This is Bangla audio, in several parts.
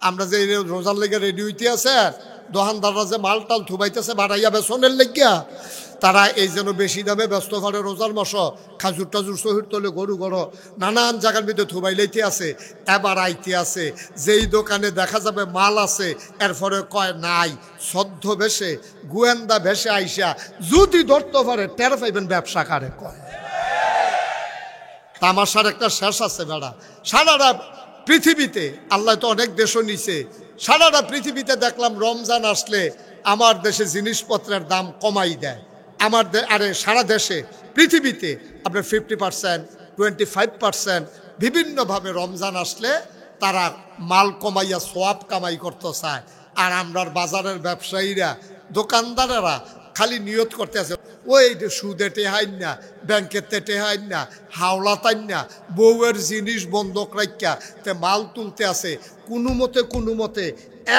আমরা যে রোজার লেগে রেডি হইতে আছে, দোকানদাররা যে মাল টাল থুবাইতেছে বাড়াইয়া বেসনের লেগিয়া, তারা এই যেন বেশি দামে ব্যস্ত করে রোজার মাস খাজুর টাজুর শহীদ তোলে গরু গরো নানান জায়গার মধ্যে থুবাই লইতে আছে। এবার আইতে আছে যেই দোকানে দেখা যাবে মাল আছে, এরপরে কয় নাই, সদ্য বেশে গোয়েন্দা ভেসে আইসা যদি ধরতে পারে টের পাইবেন ব্যবসা কারে কয়। তামাশার একটা শেষ আছে বেড়া। সারাটা পৃথিবীতে আল্লাহ তো অনেক দেশও নিছে, সারাটা পৃথিবীতে দেখলাম রমজান আসলে আমার দেশে জিনিসপত্রের দাম কমাই দেয়। আমার আরে সারা দেশে পৃথিবীতে আপনার 50%, 25% বিভিন্নভাবে রমজান আসলে তারা মাল কমাইয়া সোয়াব কামাই করতে চায়। আর আমরার বাজারের ব্যবসায়ীরা দোকানদারেরা খালি নিয়ত করতে আছে, ওই সুদে টেহাইন না, ব্যাংকের টেহাইন না, হাওলা তাইন না, বউয়ের জিনিস বন্ধক রাখিয়া তে মাল তুলতে আছে। কোনো মতে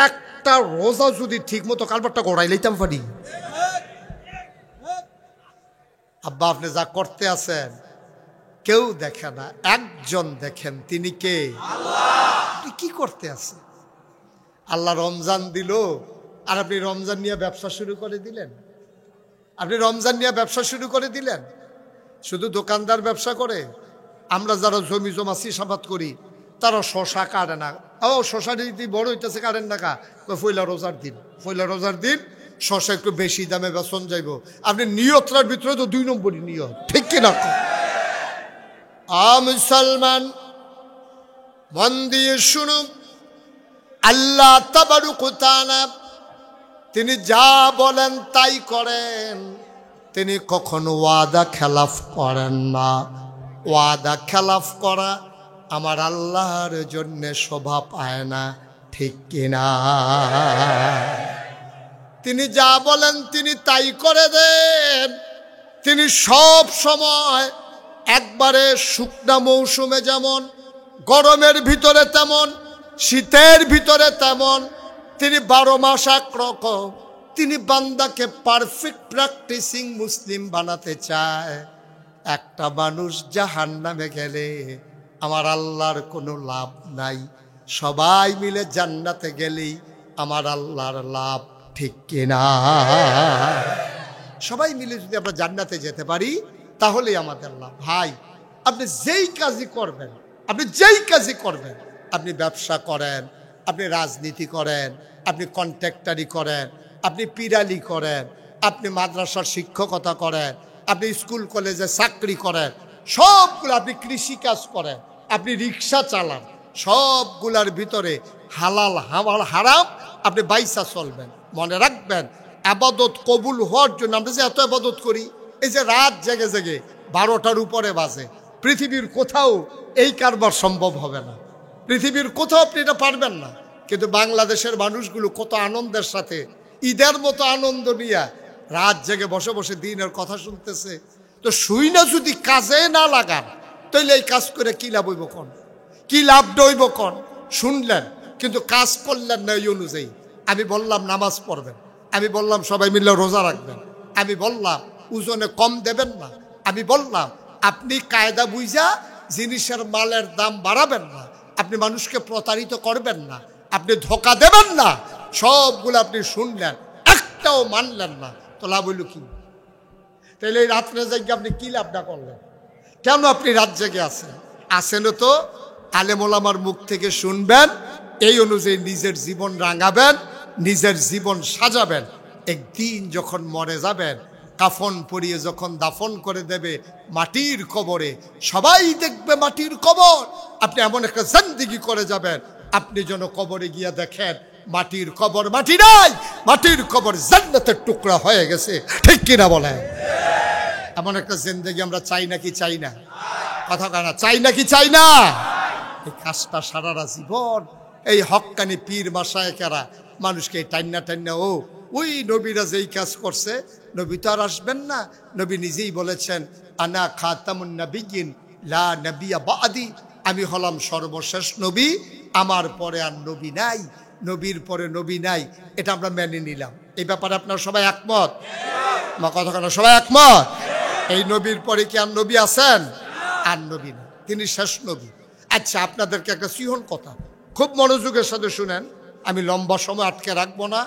একটা রোজা যদি ঠিক মতো কারবারটা গড়াই লইতাম পারি। আব্বা আপনি যা করতে আছেন কেউ দেখে না, একজন দেখেন, তিনি কে? আপনি কি করতে আছেন? আল্লাহ রমজান দিল আর আপনি রমজান নিয়ে ব্যবসা শুরু করে দিলেন। আপনি রমজান নিয়ে ব্যবসা শুরু করে দিলেন। শুধু দোকানদার ব্যবসা করে, আমরা যারা জমি জমা চাষাবাদ করি তারা শশা কাটে না। ও শশা যদি বড় হইতেছে কাটেন না কা, পয়লা রোজার দিন শশা একটু বেশি দামে বেচন যাইব। আপনি নিয়তটার ভিতরে তো 2 নম্বরই নিয়ত, ঠিক কিনা? মুসলমান মন দিয়ে শুনুন, আল্লাহ তাবারক ওয়া তাআলা তিনি যা বলেন তাই করেন। তিনি কখনো ওয়াদা খেলাফ করেন না। ওয়াদা খেলাফ করা আমার আল্লাহর জন্য শোভা পায় না, ঠিক কিনা? তিনি যা বলেন তিনি তাই করে দেন। তিনি সব সময় একবারে শুকনা মৌসুমে যেমন, গরমের ভিতরে তেমন, শীতের ভিতরে তেমন, তিনি 12 মাস একরকম। তিনি বান্দাকে পারফেক্ট প্র্যাকটিসিং মুসলিম বানাতে চায়। একটা মানুষ জাহান্নামে গেলে আমার আল্লাহর কোনো লাভ নাই, সবাই মিলে জান্নাতে গেলেই আমার আল্লাহর লাভ, ঠিক কিনা? সবাই মিলে যদি আমরা জান্নাতে যেতে পারি তাহলেই আমাদের লাভ। ভাই আপনি যেই কাজই করবেন, আপনি ব্যবসা করেন, আপনি রাজনীতি করেন, আপনি কন্ট্রাক্টরি করেন, আপনি পিরালি করেন, আপনি মাদ্রাসার শিক্ষকতা করেন, আপনি স্কুল কলেজে চাকরি করেন, সবগুলো, আপনি কৃষিকাজ করেন, আপনি রিক্সা চালান, সবগুলার ভিতরে হালাল হারাম আপনি বাইসা চলবেন। মনে রাখবেন, আবাদত কবুল হওয়ার জন্য আমরা যে এত আবাদত করি, এই যে রাত জেগে জেগে 12টার উপরে বাজে, পৃথিবীর কোথাও এই কারবার সম্ভব হবে না, পৃথিবীর কোথাও আপনি এটা পারবেন না। কিন্তু বাংলাদেশের মানুষগুলো কত আনন্দের সাথে ঈদের মতো আনন্দ নিয়ে রাত জেগে বসে বসে দিনের কথা শুনতেছে। তো শুই না যদি কাজে না লাগান তাহলে এই কাজ করে কি লাভ হইব কোন, কি লাভ দইব কোন? শুনলেন কিন্তু কাজ করলেন না এই অনুযায়ী। আমি বললাম নামাজ পড়বেন, আমি বললাম সবাই মিলে রোজা রাখবেন, আমি বললাম ওজনে কম দেবেন না, আমি বললাম আপনি কায়দা বুঝা জিনিসের মালের দাম বাড়াবেন না, আপনি মানুষকে প্রতারিত করবেন না, আপনি ধোকা দেবেন না, সবগুলো আপনি শুনলেন, একটাও মানলেন না, তো লাভ হইল কি? তাহলে এই রাত্রে জেগে আপনি কি লাভটা করলেন? কেন আপনি রাত জেগে আছেন? তো আলেম ওলামার মুখ থেকে শুনবেন, এই অনুযায়ী নিজের জীবন রাঙাবেন, নিজের জীবন সাজাবেন। একদিন যখন মরে যাবেন, কাফন পরিয়ে যখন দাফন করে দেবে মাটির কবরে, সবাই দেখবে মাটির কবর। আপনি এমন একটা জিন্দেগি করে যাবেন, আপনি যেন কবরে গিয়া দেখেন মাটির কবর মাটি নাই, মাটির কবর জান্নাতের টুকরা হয়ে গেছে, ঠিক কিনা বলেন? এমন একটা জিন্দেগি আমরা চাই নাকি চাই না? কথা কানা চাই নাকি চাই না? এই কাজটা সারারা জীবন এই হক্কানি পীর মাশায়েখেরা মানুষকে টাইন্না ওই নবীরা যেই কাজ করছে, নবী তো আর আসবেন না। নবী নিজেই বলেছেন, আনা খাতামুন নবিয়্যিন লা নবিয়্যা বাদি, আমি হলাম সর্বশেষ নবী, আমার পরে আর নবী নাই, নবীর পরে নবী নাই। এটা আমরা মেনে নিলাম। এই ব্যাপারে আপনারা সবাই একমত? আমার কথা কেন সবাই একমত? এই নবীর পরে কি আর নবী আছেন? আর নবী না, তিনি শেষ নবী। আচ্ছা আপনাদেরকে একটা সিহন কথা, খুব মনোযোগের সাথে শুনেন, আমি লম্বা সময় আটকে রাখবো না।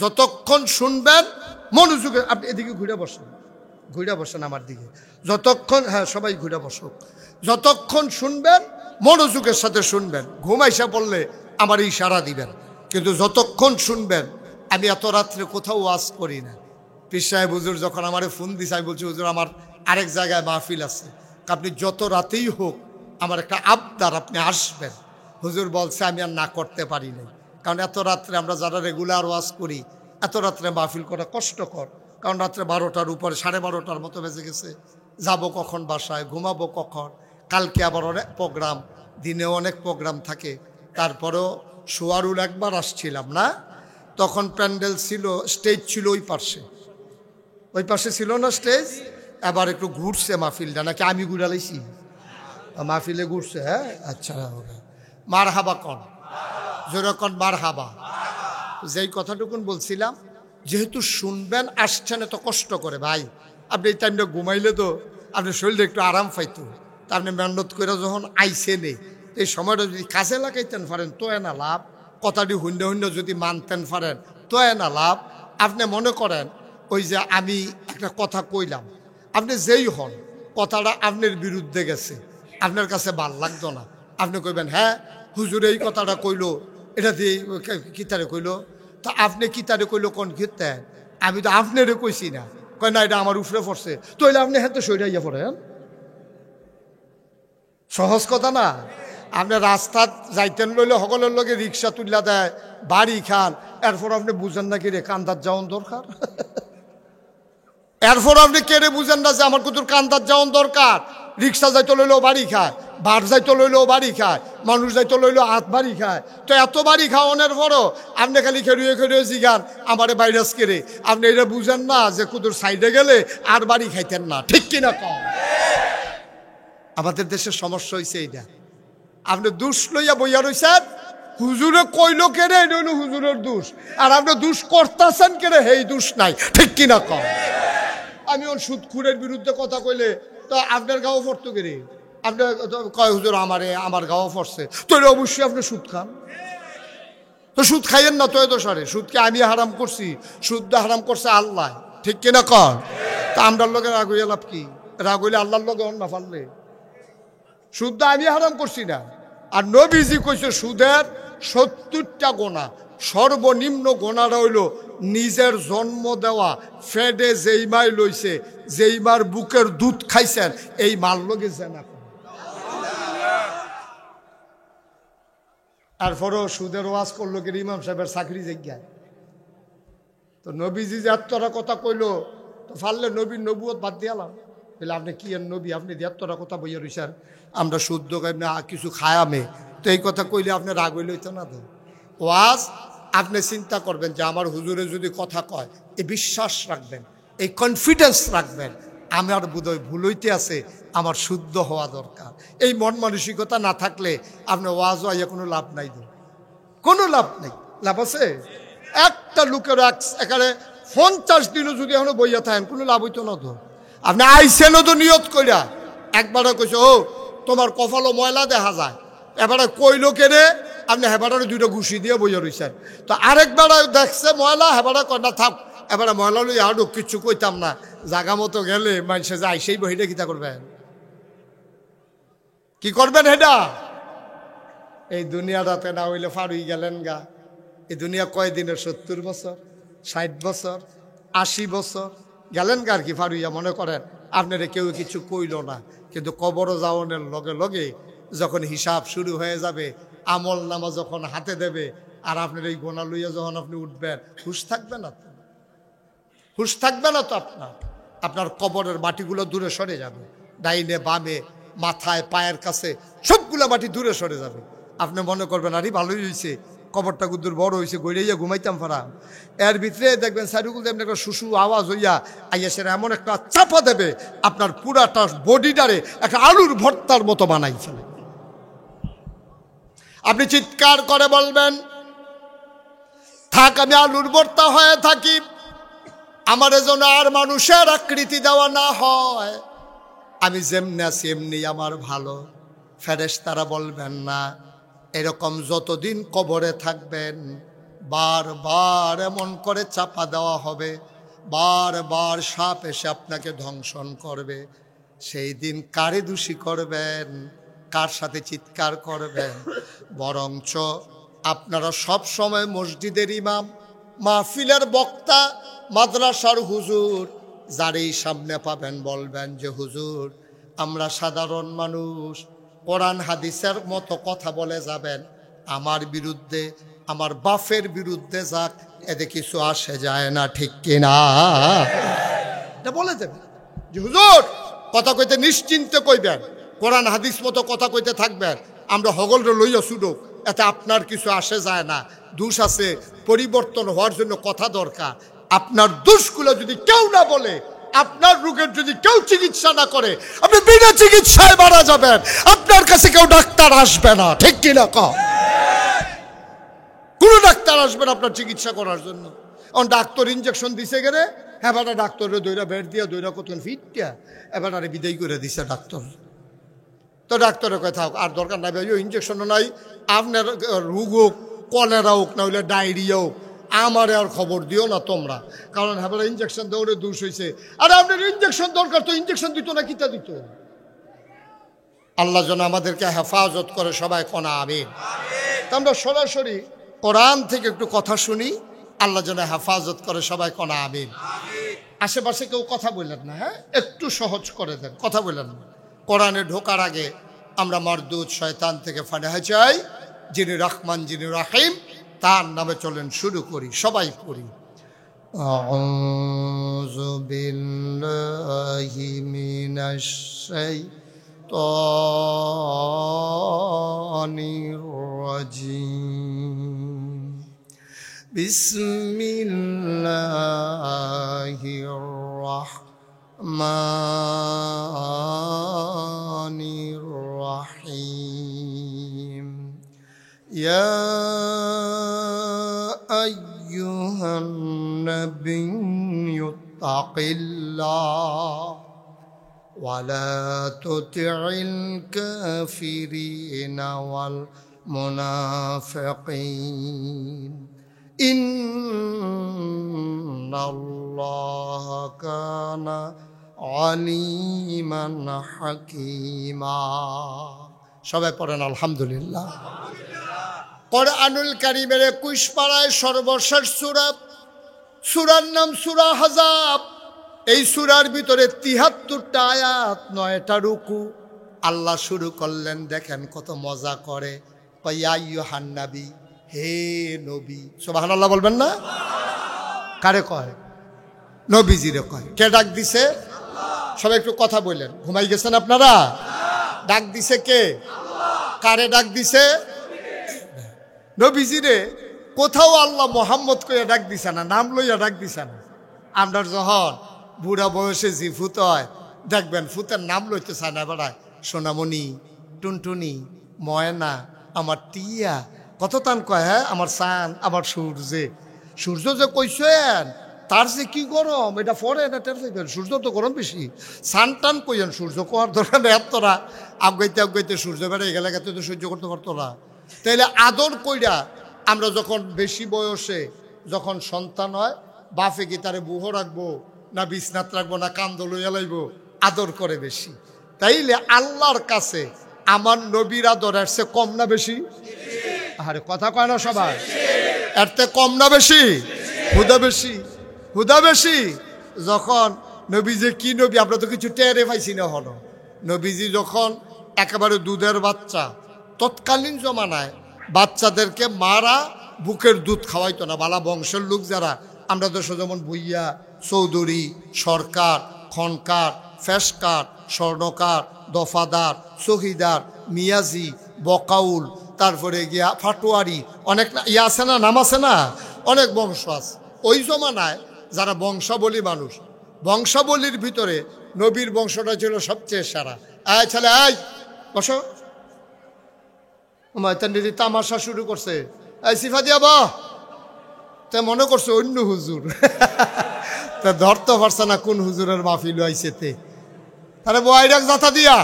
যতক্ষণ শুনবেন মনোযোগে, আপনি এদিকে ঘুরে বসেন আমার দিকে। যতক্ষণ, হ্যাঁ সবাই ঘুরে বসুক। যতক্ষণ শুনবেন মনোযোগের সাথে শুনবেন। ঘুমাইসা পড়লে আমার ইশারা দিবেন, কিন্তু যতক্ষণ শুনবেন। আমি এত রাত্রে কোথাও ওয়াজ করি না। পীর সাহেব হুজুর যখন আমারে ফোন দিছে, আমি বলছি হুজুর আমার আরেক জায়গায় মাহফিল আছে, আপনি যত রাতেই হোক আমার একটা আবদার, আপনি আসবেন। হুজুর বলছে আমি আর না করতে পারি নাই, কারণ এত রাত্রে আমরা যারা রেগুলার ওয়াজ করি, এত রাত্রে মাহফিল করা কষ্টকর। কারণ রাত্রে 12টার উপরে, 12:30টার মতো বেজে গেছে। যাব কখন বাসায়, ঘুমাবো কখন? কালকে আবার অনেক প্রোগ্রাম, দিনেও অনেক প্রোগ্রাম থাকে। তারপরেও সোয়ারুল একবার আসছিলাম না, তখন প্যান্ডেল ছিল, স্টেজ ছিল ওই পাশে ছিল না স্টেজ। এবার একটু ঘুরছে মাহফিলটা, নাকি আমি ঘুরালাইছি? মাহফিলে ঘুরছে, হ্যাঁ আচ্ছা। মার হাবা কন, যেরকম মার হাবা। যেই কথাটুকুন বলছিলাম, যেহেতু শুনবেন, আসছেন এত কষ্ট করে ভাই, আপনি এই টাইমটা ঘুমাইলে তো আপনার শরীরটা একটু আরাম পাইতো। তা আপনি মেহনত করে যখন আইসে নেই, এই সময়টা যদি কাজে লাগাইতেন পারেন তো না লাভ। কথাটি শূন্য যদি মানতেন পারেন তো না লাভ। আপনি মনে করেন ওই যে আমি একটা কথা কইলাম, আপনি যেই হন কথাটা আপনার বিরুদ্ধে গেছে, আপনার কাছে ভাল লাগতো না, আপনি কইবেন হ্যাঁ হুজুর এই কথাটা কইলো, এটা দিয়ে কিতারে কইলো। তা আপনি কিতারে কইলো কোন কীর্তেন? আমি তো আপনারে কইছি না। কয় না এটা আমার উপরে পড়ছে, তইলে আপনি হ্যাঁ তো সইরাইয়া পড়েন। সহজ কথা না? আপনি রাস্তাত যাইতেন লইলে সকলের লগে রিক্সা তুললা দেয়, বাড়ি খান, এরপর আপনি বুঝেন না কি রে কান্দার যাওয়ান দরকার। এরপর আপনি কেড়ে বুঝেন না যে আমার কুতুর কান্দার যাওয়ান দরকার। রিক্সা যাইতে লইলেও বাড়ি খায়, বার যাইতে লইলেও বাড়ি খায়, মানুষ যাইতে লইলেও হাত বাড়ি খায়। তো এত বাড়ি খাওয়ানোর পরও আপনি খালি খেড়ুয়ে জিগান আমারে ভাইরাস কেড়ে। আপনি এটা বুঝেন না যে কুতুর সাইডে গেলে আর বাড়ি খাইতেন না, ঠিক কিনা কম? আমাদের দেশের সমস্যা হয়েছে এইটা। আপনি দুষ লইয়া বইয়া রইছেন, হুজুরে কইলো কেড়ে এটা হইল হুজুরের দোষ, আর আপনি দুষ করতেছেন কেড়ে হেই দোষ নাই, ঠিক কিনা কম? আমি ওর সুদখুরের বিরুদ্ধে কথা কইলে তো আপনার গাও পড়তো কেড়ে? আপনার কয় হুজুর আমার গাও পড়ছে, তো অবশ্যই আপনি সুদ খান। তো সুদ খাইয়েন না তো এত সারে, সুদকে আমি হারাম করছি, সুদটা হারাম করছে আল্লাহ, ঠিক কিনা কন? তা আমরার লগে রাগ হইয়া লাভ কি? রাগ হইলে আল্লাহর লগে অন্য পারলে। সুদটা আমি হারাম করছি না। আর নবীজি কইছে সুদের 70টা গোনা, সর্বনিম্ন গোনাটা হইল নিজের জন্ম দেওয়া ফেডে যেই মাই লইছে, যেই মার বুকের দুধ খাইছেন, এই মাল লগে জেনা। তারপরেও সুদের ওয়াজ করলো কি ইমাম সাহেবের চাকরি জায়গায়। তো নবীজি যে এতটা কথা কইলো, তো পারলে নবীর নবুয়ত বাদ দিয়ালাম। বলে আপনি কি এর নবী, আপনি এতটা কথা বইয়া রইছেন, আমরা শুদ্ধ এমনি কিছু খায়ামে, তো এই কথা কইলে আপনি রাগ হইলে হইতো না। তো ওয়াজ আপনি চিন্তা করবেন যে আমার হুজুরে যদি কথা কয়, এই বিশ্বাস রাখবেন, এই কনফিডেন্স রাখবেন, আমার বোধহয় ভুল হইতে আছে, আমার শুদ্ধ হওয়া দরকার। এই মন মানসিকতা না থাকলে আপনি ওয়াজ হইয়া কোনো লাভ নাই, কোনো লাভ নেই। লাভ আছে? একটা লোকের এখানে 50 দিনও যদি এখনো বইয়া থাকেন, কোনো লাভ হইতো না। তো আপনি আইসেনও তো নিয়ত কইরা, একবারে কইছে ও তোমার কপালও ময়লা দেখা যায়, এবারে কইলো কেনে আপনি হেবারে 2টা ঘুষি দিয়ে বইয়া রইছেন। তো আরেকবারে দেখছে ময়লা, হেবারে কয় না থাক, এবারে ময়লা লই আরো কিচ্ছু কইতাম না, জাগা মতো গেলে মানুষে যায় সেই বহিটা কিতা করবেন? কি করবেন হেডা? এই দুনিয়াটাতে না হইলে ফারুই গেলেন গা। এই দুনিয়া কয়দিনের? 70 বছর, 60 বছর, 80 বছর গেলেন গা আর কি ফারুইয়া। মনে করেন আপনারা কেউ কিছু কইল না, কিন্তু কবর যাওয়ানোর লগে লগে যখন হিসাব শুরু হয়ে যাবে, আমল নামা যখন হাতে দেবে, আর আপনার এই গোনা লইয়া যখন আপনি উঠবেন, হুশ থাকবে না তো? হুশ থাকবে না তো আপনার কবরের মাটিগুলো দূরে সরে যাবে, ডাইনে বামে মাথায় পায়ের কাছে সবগুলো মাটি দূরে সরে যাবে। আপনি মনে করবেন আরে ভালোই হয়েছে, কবরটা গুদ্দুর বড় হয়েছে, গড়াইয়া ঘুমাইতাম ফারাম। এর ভিতরে দেখবেন সাইডুগুলো এমনি একটা শুশু আওয়াজ হইয়া আইয়া সেটা এমন একটা চাপা দেবে, আপনার পুরাটা বডিটারে একটা আলুর ভর্তার মতো বানাই ফেলে। আপনি চিৎকার করে বলবেন থাক আমি আলুর ভর্তা হয়ে থাকি, আমার যেন আর মানুষের আকৃতি দেওয়া না হয়, আমি যেমনি আছি এমনি আমার ভালো। ফেরেশতারা বলবেন না, এরকম যতদিন কবরে থাকবেন বারবার এমন করে চাপা দেওয়া হবে, বারবার সাপ এসে আপনাকে ধ্বংসন করবে। সেই দিন কারে দোষী করবেন, কার সাথে চিৎকার করবেন? বরঞ্চ আপনারা সব সময় মসজিদের ইমাম, মাহফিলের বক্তা, মাদ্রাসার হুজুর যারই সামনে পাবেন বলবেন যে হুজুর আমরা সাধারণ মানুষ, কোরআন হাদিসের মতো কথা বলে যাবেন, আমার বিরুদ্ধে আমার বাপের বিরুদ্ধে যাক, এতে কিছু আসে যায় না, ঠিক কিনা? এটা বলে দেবেন যে হুজুর কথা কইতে নিশ্চিন্তে কইবেন, কোরআন হাদিস মতো কথা কইতে থাকবেন, আমরা হগলরে লইয়া শুনুক, এতে আপনার কিছু আসে যায় না। দোষ আছে, পরিবর্তন হওয়ার জন্য কথা দরকার। আপনার দোষগুলো যদি কেউ না বলে, আপনার রোগের যদি কেউ চিকিৎসা না করে, আপনি বিনা চিকিৎসায় মারা যাবেন, আপনার কাছে কেউ ডাক্তার আসবে না, ঠিক কিনা? কোনো ডাক্তার আসবে না আপনার চিকিৎসা করার জন্য। এখন ডাক্তার ইঞ্জেকশন দিছে গেলে, হ্যাঁ বেটা ডাক্তারের দইরা বেড দিয়া দইরা কতক্ষণ ফিটটা এবার আরে বিদায় করে দিছে ডাক্তার। তো ডাক্তারের কথা আর দরকার নাই, ভাই ইঞ্জেকশনও নাই, আপনার রোগ হোক, কলেরা হোক, না হইলে ডায়রিয়া হোক, আমার আর খবর দিও না তোমরা, কারণ হ্যাঁ ইঞ্জেকশন দৌড়ে দোষ হয়েছে। আরে আপনার ইঞ্জেকশন দরকার তো ইঞ্জেকশন দিত না, কিতা দিত? আল্লাহ যেন আমাদেরকে হেফাজত করে, সবাই কনা আমিন। তা আমরা সরাসরি কোরআন থেকে একটু কথা শুনি, আল্লাহ যেন হেফাজত করে, সবাই কনা আমিন। আশেপাশে কেউ কথা বললেন না, হ্যাঁ একটু সহজ করে দেন, কথা বললেন না। কোরআনে ঢোকার আগে আমরা মারদুদ শয়তান থেকে ফানাহ চাই, যিনি রহমান যিনি রাহিম, তার নামে চলেন শুরু করি, সবাই পড়ি। আউযু বিল্লাহি মিনাশ শাইতানির রাজিম। বিসমিল্লাহির রাহমানির রাহিম। ইয়া আইয়ুহান নাবিয়্যু তাকিল্লাহ ওয়া লা তুতি'ল কাফিরিনা ওয়াল মুনাফিকিন ইন্নাল্লাহা কানা আলিমান হাকিমা। সবাই পড়েন আলহামদুলিল্লাহ। কোরআনুল কারীমের 21 পারায় সর্বশেষ সূরা, সূরার নাম সূরা আহজাব। এই সূরার ভিতরে 73টা আয়াত, 9টা রুকু। আল্লাহ শুরু করলেন, দেখেন কত মজা করে, ইয়া আইয়ুহান নবী, হে নবী। সুবহানাল্লাহ বলবেন না? কারে কয়? নবীজিরে কয়। কে ডাক দিছে? সবাই একটু কথা বললেন, ঘুমাই গেছেন আপনারা? ডাক দিছে কে? কারে ডাক দিছে? নবীজিরে। কোথাও আল্লাহ মোহাম্মদ কইয়া ডাক দিছে না, নাম লইয়া ডাক দিছে না। আমরা যখন বুড়া বয়সে জি ফুত হয়, দেখবেন ফুতের নাম লইতে চায় না, বেড়ায় সোনামণি, টুনটুনি, ময়না, আমার টিয়া, কত টান কয়। হ্যাঁ আমার চান, আমার সূর্যে, সূর্য যে কইছেন তার যে কি গরম, এটা পরে না টের পাইবেন। সূর্য তো গরম বেশি, সান টান কইয়েন, সূর্য কোয়ার দরকার এতরা আগাইতে আগাইতে সূর্য বেড়ে গেলে গেতে তো সহ্য করতে পারতো না। তাইলে আদর কইরা আমরা যখন বেশি বয়সে যখন সন্তান হয়, বাপে কি তারে বুহ রাখবো না বিছনাত রাখবো না কান্দ লইয়া লাইব, আদর করে বেশি। তাইলে আল্লাহর কাছে আমার নবীর আদর এর চেয়ে কম না বেশি? আরে কথা কয় না সবাই? এর থেকে কম না বেশি? হুদা বেশি, হুদা বেশি। যখন নবীজি কি নবী, আমরা তো কিছু টেরে পাইছি না হলো। নবীজি যখন একেবারে দুধের বাচ্চা, তৎকালীন জমানায় বাচ্চাদেরকে মারা বুকের দুধ খাওয়াইতো না। বালা বংশের লোক যারা, আমরা দেশ যেমন ভুইয়া, চৌধুরী, সরকার, খনকার, ফেসকার, স্বর্ণকার, দফাদার, শহীদার, মিয়াজি, বকাউল, তারপরে গিয়া ফাটোয়ারি, অনেক ইয়া আছে না, নাম আছে না, অনেক বংশ আছে। ওই জমানায় যারা বংশাবলী মানুষ, বংশাবলীর ভিতরে নবীর বংশটা ছিল সবচেয়ে সেরা। আয় ছেলে আয় বসো, মাইতান্ডি তামাশা শুরু করছে, এই সিফা দিয়া বাহ, তা মনে করছে অন্য হুজুর। তা ধরতে পারছে না কোন হুজুরের মাহফিল আইছে তে। আরে বয়রাক জাতা দিয়া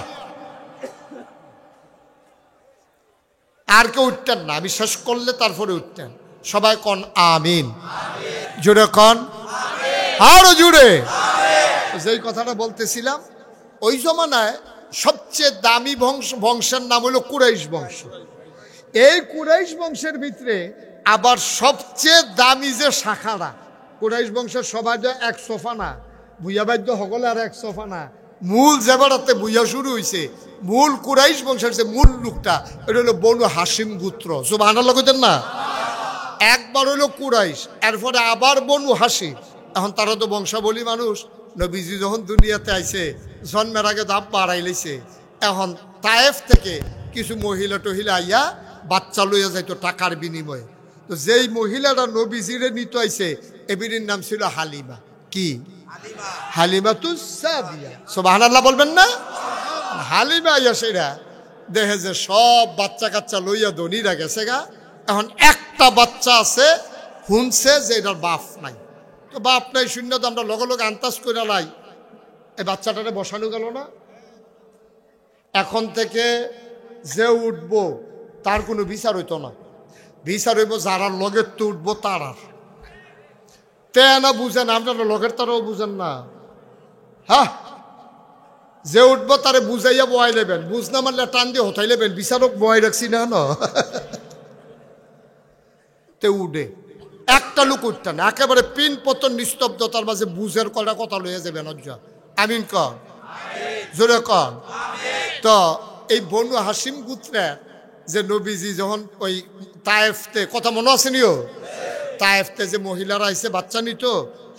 আর কেউ উঠতেন না, আমি শেষ করলে তারপরে উঠতেন। সবাই কন আমিন, জুড়ে কন আরো জুড়ে। যেই কথাটা বলতেছিলাম, ওই জমানায় সবচেয়ে দামি বংশের নাম হলো কুরাইশ বংশ। এই কুরাইশ বংশের ভিতরে আবার সবচেয়ে দামি যে শাখারা, কুরাইশ বংশের সবাই যে এক সোফা না, বুইয়া বাদ্য সকলে আর এক সোফা না, মূল যেবারাতে বুইয়া শুরু হয়েছে, মূল কুরাইশ বংশের যে মূল লোকটা, এটা হলো বনু হাসিম গোত্র। সুবহানাল্লাহ কইতেন না? একবার হলো কুরাইশ, এরপরে আবার বনু হাসিম। এখন তারা তো বংশাবলী মানুষ। নবীজি যখন দুনিয়াতে আইছে, জন্মের আগে দাপ বাড়াই লাইছে। এখন তায়েফ থেকে কিছু মহিলা টহিলা আইয়া বাচ্চা লইয়া যাইতো টাকার বিনিময়ে। তো যেই মহিলাটা নবীজিরে নিতে আইছে, এবিরির নাম ছিল হালিমা। কি? হালিমা তু সাদিয়া। সুবহানাল্লাহ বলবেন না? হালিমা আইয়া সেরা দেখে যে সব বাচ্চা কাচ্চা লইয়া ধনীরা গেছে গা। এখন একটা বাচ্চা আছে, শুনছে যে এটার বাপ নাই। তো বাপ নাই শূন্য, তো আমরা লগে লগে আন্তাজ করে লাই, এই বাচ্চাটারে বসানো গেল না। এখন থেকে যে উঠবো তার কোনো বিচার হইতো না, বিচার হইব যারা লগের তো উঠবো তার। আর তে না বুঝেন, আপনারা লগের তারাও বুঝেন না। হ্যাঁ, যে উঠবো তারে বুঝাইয়া বয়াই নেবেন, বুঝ না মারলে টান দিয়ে হতাই নেবেন, বিচারক বয়াই রাখছি না তে উঠে। একটা লোক উঠতেন, একেবারে পিন পতন নিস্তব্ধতার মাঝে বুঝের কটা কথা লইয়া যাবেন। আমিন কন, জোরে কন। তো এই বনু হাসিম গোত্রের যে নবীজি যখন ওই তায়েফতে, কথা মনে আছে নিও, তায়েফতে যে মহিলারা আইসে বাচ্চা নিত,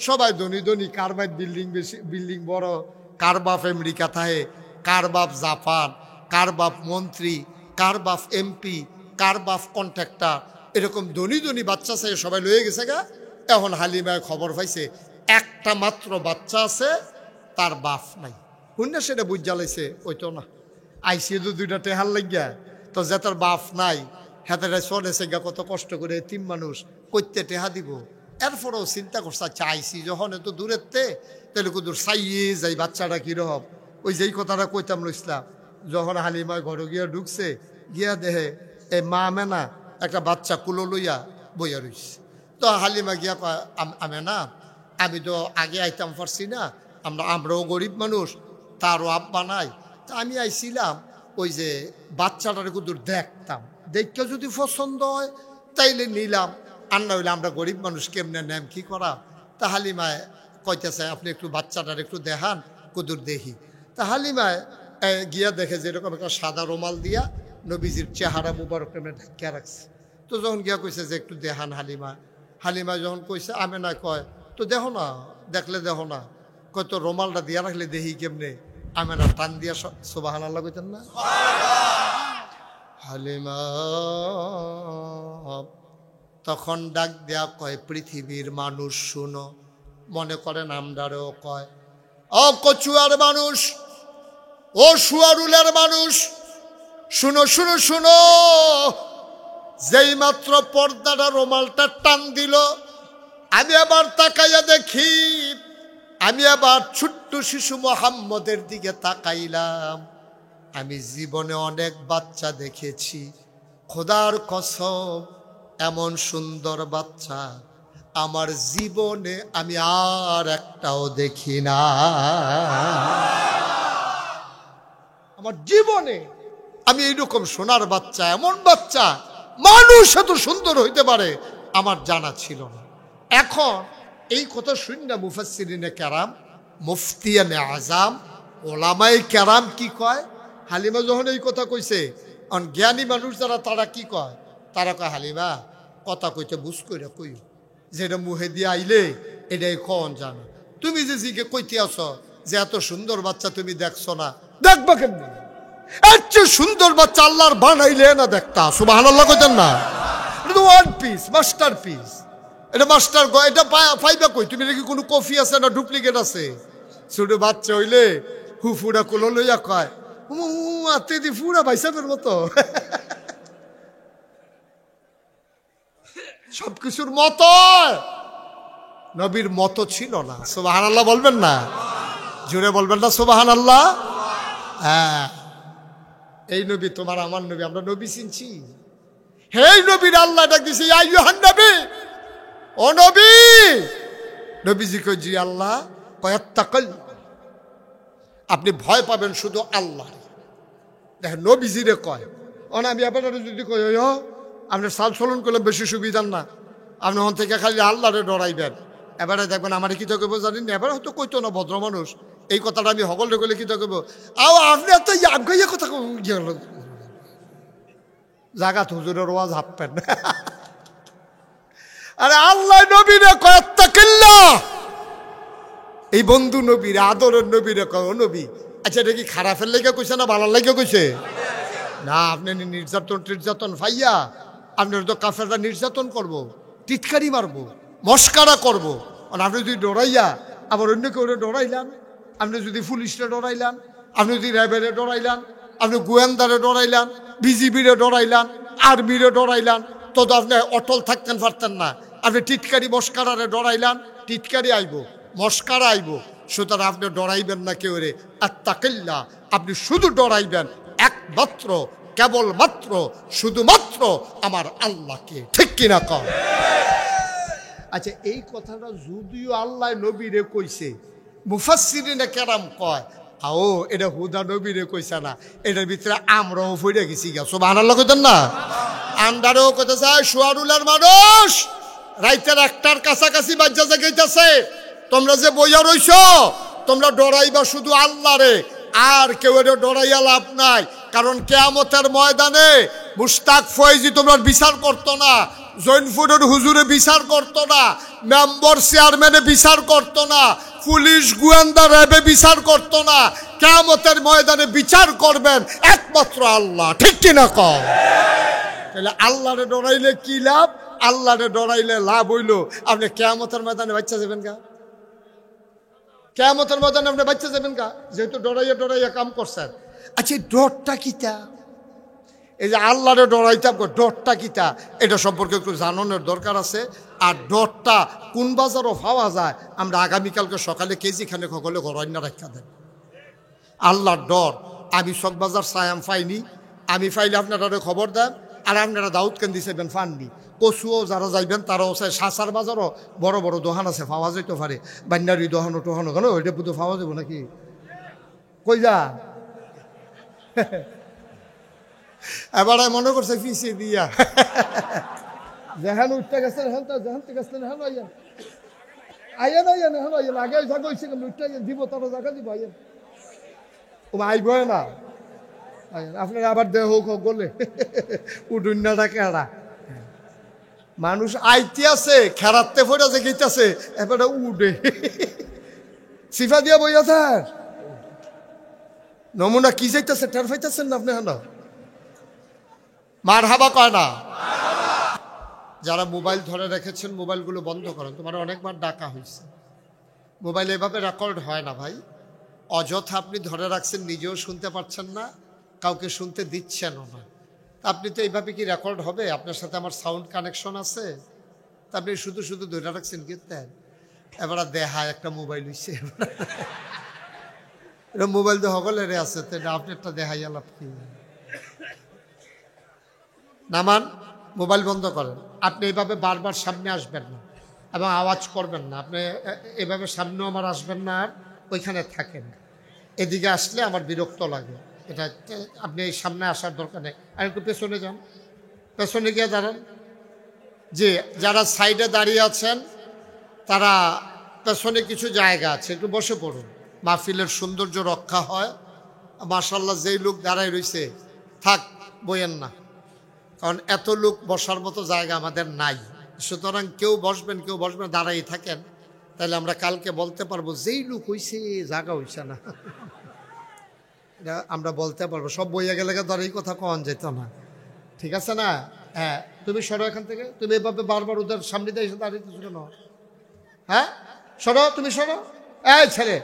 সবাই ধনী ধনী, কার বাপ বিল্ডিং বেশি, বিল্ডিং বড়, কার বাপ আমেরিকা থাকে, কার বাপ জাপান, কার বাপ মন্ত্রী, কার বাপ এমপি, কার বাপ কন্ট্রাক্টর, এরকম ধনী ধনী বাচ্চা চাই সবাই লয়ে গেছে গা। এখন হালিমায় খবর পাইছে একটা মাত্র বাচ্চা আছে, তার বাপ নাই। শুনে সেটা বুঝ জ্বালাইছে, ওই তো না আইসি তো দুইটা টেহার লাগিয়া, তো যে তার বাপ নাই হাতেরা চলেছে গা, কত কষ্ট করে তিন মানুষ কইতে টেহা দিব। এরপরেও চিন্তা করছে, আচ্ছা আইসি যখন এত দূরের তে, তাহলে কুদূর চাইয়ে যাই বাচ্চাটা কিরকম। ওই যেই কথাটা কইতাম লইসলাম, যখন হালিমায় ঘরে গিয়া ঢুকছে, গিয়া দেহে এই মা মেনা একটা বাচ্চা কুলো লইয়া বইয়া রইছে। তো হালিমা গিয়া কয়, আমি না, আমি তো আগে আইতাম পারছি না, আমরাও গরিব মানুষ, তারও আব্বা নাই। তা আমি আইছিলাম ওই যে বাচ্চাটার কুদূর দেখতাম, দেখতে যদি পছন্দ হয় তাইলে নিলাম, আর না হইলে আমরা গরিব মানুষ কেমনে নেম, কি করা। তা হালিমায় কইতেছে, আপনি একটু বাচ্চাটার একটু দেখান, কুদূর দেখি। তা হালিমায় গিয়া দেখে যেরকম একটা সাদা রুমাল দিয়া নবীজির চেহারা মুবারক ঢাকিয়া রাখছে। তো যখন গিয়া কইছে যে একটু দেখান হালিমা, হালিমা যখন কইছে, আমি না কয় তো দেখো না, দেখলে দেখো না, কয় তো রুমালটা দিয়া রাখলে দেখি কেমনে। আমি না টান দিয়া সুবহানাল্লাহ কইতেন না? হালিমা তখন ডাক দেয়া কয়, পৃথিবীর মানুষ শুনো, মনে করেন আমরাও কয়, ও কচুয়ার মানুষ, ও শুয়ারুলের মানুষ, শুনো শুনো শুনো। যেই মাত্র পর্দাটা রুমালটা টান দিল, আমি আবার তাকাইয়া দেখি, আমি আবার ছোট্ট শিশু মোহাম্মদের দিকে তাকাইলাম। আমি জীবনে অনেক বাচ্চা দেখেছি, খোদার কসম এমন সুন্দর বাচ্চা আমার জীবনে আমি আর একটাও দেখি না। আমার জীবনে আমি এইরকম সোনার বাচ্চা, এমন বাচ্চা মানুষ এত সুন্দর হইতে পারে আমার জানা ছিল না। এখন এই কথা শুনে মুফাসসিরিনে কেরাম, মুফতিয়ানে আজাম, ওলামায়ে কেরাম কি কয়, হালিমা যখন এই কথা কইছে, জ্ঞানী মানুষ যারা তারা কি কয়, তারা কয় হালিমা কথা কইতে বুঝ করে কই, যেটা মুহে দিয়ে আইলে এটাই কন জানো। তুমি যে জিকে কইতে আছ যে এত সুন্দর বাচ্চা তুমি দেখছো না, দেখবা কেমনি? এর চেয়ে সুন্দর বাচ্চা আল্লাহর বানাইলে না দেখতা। সুবহানাল্লাহ কইতেন না? এটা তো ওয়ান পিস, মাস্টার পিস। এটা মাস্টার, এটা পাইবা কই? তুমি নাকি কোনো কফি আছে না ডুপ্লিকেট আছে? ছোট বাচ্চা হইলে হুফুরা কোলো লইয়া কয়, আতে দি ফুরা ভাইসাবের মতো। সবকিছুর মতো নবীর মতো ছিল না। সুবহানাল্লাহ বলবেন না? জোরে বলবেন না সুবহানাল্লাহ? হ্যাঁ, এই নবী তোমার আমার নবী, আমরা নবী চিনছি। হেই নবীর আল্লাহ ডাক দিছে, ইয়া আইয়ুহান নবী, ও নবী। নবীজি কই, জি আল্লাহ। কয়াত্তাকাল, আপনি ভয় পাবেন শুধু আল্লাহ। দেখেন নবীজিরে কয়, অন আমি আপনারা যদি কই আপনার সাল চলন করলে বেশি সুবিধার না, আপনি হন থেকে খালি আল্লাহরে ডরাইবেন। এবারে দেখবেন আমার কি তো কেবো জানেন না, এবারে হয়তো কইতো না ভদ্র মানুষ, এই কথাটা আমি সকলে কইলে কি তো কেবো, আও আপনি তো আগে কথা জাগাত হুজুরের ওয়াজ হাঁপবেন। আরে আল্লাহ নবীরে কয়াত্তাকিল্লাহ, এই বন্ধু নবীর আদরের নবীরে কয়, ও নবী। আচ্ছা এটা কি খারাপের লেগে কইছে না ভালোর লেগে কইছে? না, আপনি নির্যাতন ফাইয়া আপনার তো কাফেররা নির্যাতন করব, টিটকারি মারবো, মস্কারা করব। আর আপনি যদি ডরাইয়া আবার অন্য কেউ ডরাইলাম, আপনি যদি পুলিশরে ডরাইলাম, আপনি যদি র্যাবেরে ডরাইলাম, আপনি গোয়েন্দারে ডরাইলাম, বিজিবিরে ডরাইলাম, আর্মিরে ডরাইলাম, তো আপনি অটল থাকতেন পারতেন না। আপনি টিটকারি মস্কারারে ডরাইলাম, টিটকারি আইব, মস্কারা আইব। সুতরাং আপনি ডরাইবেন না কেউ রে। আত্তাকিল্লাহ, আপনি শুধু ডরাইবেন একমাত্র, কেবলমাত্র, শুধুমাত্র আমার আল্লাহকে। ঠিক কিনা কও? আচ্ছা এই কথাটা যদিও আল্লাহ নবীরে কইছে, মুফাসসিরিনে কেরাম কয় আও এটা হুদা নবীরে কইছে না, এটার ভিতরে আমরাও ফইরে গেছি গা। সুবহানাল্লাহ কইতেন না? আমরাও কইতে চাই শুয়ারুলার মানুষ রাইতের 1টার কাছাকাছি বাজ্জা জাগাইতেছে, তোমরা যে বইয়া রইছো, তোমরা ডরাইবা শুধু আল্লাহরে, আর কেউ এটা ডরাইয়া লাভ নাই। কারণ কিয়ামতের ময়দানে মুশতাক ফয়েজি তোমরা বিচার করতো না, জৈনপুরের হুজুরে বিচার করতো না, মেম্বার চেয়ারম্যানে বিচার করতো না, পুলিশ গোয়েন্দা র্যাবে বিচার করতো না। কিয়ামতের ময়দানে বিচার করবেন একমাত্র আল্লাহ। ঠিক কিনা কও? তাহলে আল্লাহরে ডরাইলে কি লাভ? আল্লাহরে ডরাইলে লাভ হইল আপনি কিয়ামতের ময়দানে বাচ্চা যাবেন গা। কিয়ামতের ময়দানে আপনি বাচ্চা যাবেন গা, যেহেতু ডরাইয়া ডরাইয়া কাম করছেন। আচ্ছা ডরটা কিতা? এই যে আল্লাহরে ডরাইতাম, ডরটা কিতা এটা সম্পর্কে একটু জানানোর দরকার আছে। আর ডরটা কোন বাজারও পাওয়া যায়, আমরা আগামীকালকে সকালে কেজিখানে সকলে ঘরন্য রাখা দেন। আল্লাহর ডর আমি চকবাজার সায়াম পাইনি, আমি পাইলে আপনারা খবর দেন। আর আপনারা দাউদ কেন দিছেন ফাননি, কচুও যারা যাইবেন তারাও চাই। সাসার বাজারও বড় বড় দোকান আছে, পাওয়া যেতে পারে। বান্যারি দোকানো টোহানো কেন ওইটা পুতো পাওয়া যাবো নাকি? কই যা এবার মনে করছে পিছিয়ে দিয়া যেখান উঠতে গেছেন এখন তো যেখান থেকে গেছেন এখন আইয়েন আইয়েন আইয়েন এখন আইয়েন আগে জায়গা হয়েছে কেন উঠতে দিব তারা জায়গা দিব আইয়েন ও আইব না আইয়েন আপনারা আবার দেহ হোক হোক বলে উঠুন না কেড়া মানুষ আইতে আছে খেরাতে ফোটা যে গেইতেছে এবারে উঠে সিফা দিয়া বইয়া থাক নমুনা কি যাইতেছে টের পাইতেছেন না আপনি? হ্যাঁ মারহাবা কয় না? যারা মোবাইল ধরে রেখেছেন মোবাইলগুলো বন্ধ করেন। তোমার অনেকবার ডাকা হয়েছে, মোবাইল এভাবে রেকর্ড হয় না ভাই। অযথা আপনি ধরে রাখছেন, নিজেও শুনতে পাচ্ছেন না, কাউকে শুনতে দিচ্ছেনও না। আপনি তো এইভাবে কি রেকর্ড হবে? আপনার সাথে আমার সাউন্ড কানেকশন আছে, তা আপনি শুধু শুধু ধরে রাখছেন কীর্তেন। এবার দেহায় একটা মোবাইল হইছে, এটা মোবাইল তো সকলের আছে, তো আপনি একটা দেহাই আলাপ কি নামান মোবাইল বন্ধ করেন। আপনি এইভাবে বারবার সামনে আসবেন না এবং আওয়াজ করবেন না। আপনি এভাবে সামনেও আমার আসবেন না, আর ওইখানে থাকেন। এদিকে আসলে আমার বিরক্ত লাগে। এটা আপনি এই সামনে আসার দরকার নেই। আর একটু পেছনে যান, পেছনে গিয়ে দাঁড়ান। যে যারা সাইডে দাঁড়িয়ে আছেন তারা পেছনে কিছু জায়গা আছে, একটু বসে পড়ুন, মাহফিলের সৌন্দর্য রক্ষা হয়। মাশাআল্লাহ যেই লোক দাঁড়ায় রয়েছে থাক, বইয়েন না, কারণ এত লোক বসার মতো জায়গা আমাদের নাই। সুতরাং কেউ বসবেন দাঁড়াই থাকেন, তাহলে আমরা কালকে বলতে পারবো যেই লোক হইছে জায়গা হইছে না, এটা আমরা বলতে পারবো। সব বইয়া গেলে ধর এই কথা কন যেত না, ঠিক আছে না? হ্যাঁ তুমি সরো এখান থেকে, তুমি এভাবে বারবার ওদের সামনে দিয়ে এসে দাঁড়িয়েছো কেন? হ্যাঁ সরো, তুমি সরো। এই ছেলে,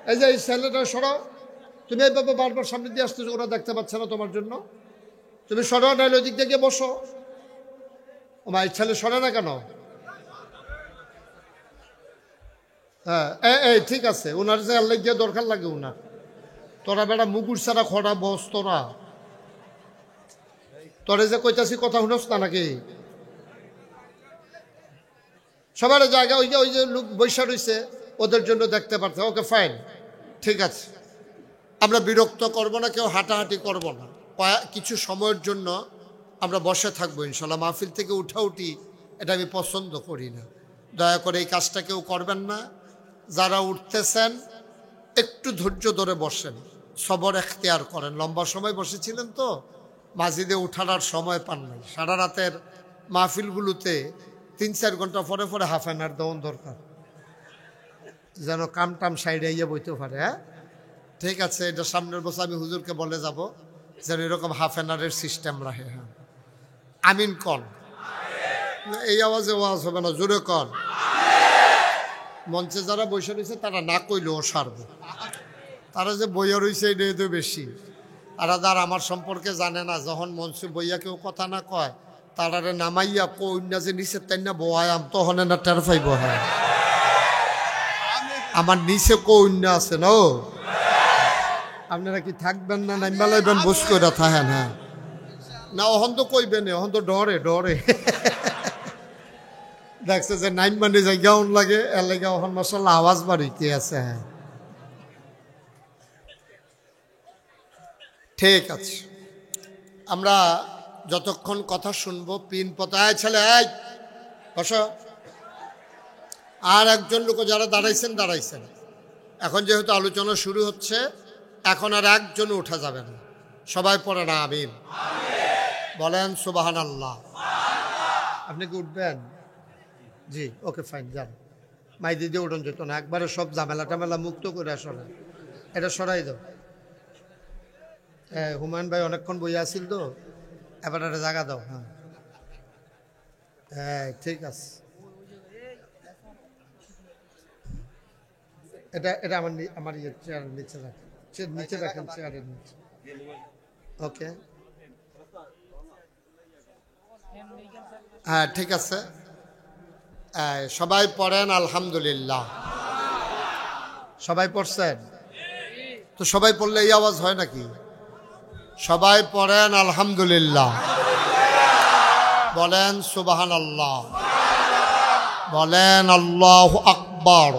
এই যে এই ছেলেটা সরো, তুমি এইভাবে বারবার সামনে দিয়ে আসতেছো, ওরা দেখতে পাচ্ছে না তোমার জন্য। তুমি সরো, নাইলে ওই দিক দিয়ে বসো। ও ভাই ছেলে সরে না কেন? হ্যাঁ এই ঠিক আছে, ওনার যে আল্লাহ গিয়ে দরকার লাগে ওনার। তোরা বেটা মুকুর ছাড়া খরা বস তোরা। তোরে যে কইতাছি কথা শুনস না নাকি? সবার জায়গা ওই যে লোক বৈশা রয়েছে ওদের জন্য দেখতে পারতে। ওকে ফাইন, ঠিক আছে, আমরা বিরক্ত করব না, কেউ হাঁটাহাঁটি করব না, কিছু সময়ের জন্য আমরা বসে থাকবো ইনশাল্লাহ। মাহফিল থেকে উঠাউঠি এটা আমি পছন্দ করি না, দয়া করে এই কাজটা কেউ করবেন না। যারা উঠতেছেন একটু ধৈর্য ধরে বসেন, সবর এখতিয়ার করেন। লম্বা সময় বসেছিলেন তো মাজিদে উঠার আর সময় পান নাই। সারা রাতের মাহফিলগুলোতে 3-4 ঘন্টা পরে পরে হাফ অ্যান আওয়ার দেওয়ার দরকার, যেন কাম টাম সাইডে ইয়ে বইতে পারে। হ্যাঁ ঠিক আছে, এটা সামনের বছর আমি হুজুরকে বলে যাব যেন এরকম হাফ অ্যান আওয়ারের সিস্টেম রাখে। হ্যাঁ আমিন কন, এই আওয়াজে ওয়াজ হবে না, জোরে কন। মঞ্চে যারা বসে রয়েছে তারা না কইলেও সারবে, তারা যে বইয়া রয়েছে এটাই তো বেশি। আর আমার সম্পর্কে জানে না, যখন মঞ্চে বইয়া কেউ কথা না কয় তারারে নামাইয়া কইনা যে নিচে তাই না বয়াম, তখন না টের পাইব। হ্যাঁ আমার নিচে কইনা আছে না, আপনারা কি থাকবেন না নাইমা লাইবেন বস করে থাকেন? হ্যাঁ না অহন তো কইবেন, অহন তো ডরে ডরে দেখছে যে নাইম মানে যাই গাউন লাগে এর লাগে অহন মাশাআল্লাহ আওয়াজ বাড়িতে আছে। হ্যাঁ ঠিক আছে, আমরা যতক্ষণ কথা শুনবো পিন পতায় ছেলে এই বস। আর একজন লোক যারা দাঁড়াইছেন দাঁড়াইছেন, এখন যেহেতু আলোচনা শুরু হচ্ছে এখন আর একজন উঠা যাবে না, সবাই পড়ে না আমিন বলেন সুবহানাল্লাহ। আপনি কি উঠবেন? জি ওকে ফাইন, যান। মাই দিদি উঠন যেত না, একবারে সব ঝামেলা টামেলা মুক্ত করে আসলে এটা সরাই দাও। হ্যাঁ হুমায়ুন ভাই অনেকক্ষণ বইয়া আসিল তো, এবার একটা জায়গা দাও। হ্যাঁ হ্যাঁ ঠিক আছে, এটা আমার চেয়ারের নিচে রাখেন, নিচে রাখেন চেয়ারের নিচে। ওকে হ্যাঁ ঠিক আছে, সবাই পড়েন আলহামদুলিল্লাহ। সবাই পড়ছেন তো? সবাই পড়লে এই আওয়াজ হয় নাকি? সবাই পড়েন আলহামদুলিল্লাহ, বলেন সুবহানাল্লাহ, বলেন আল্লাহু আকবার।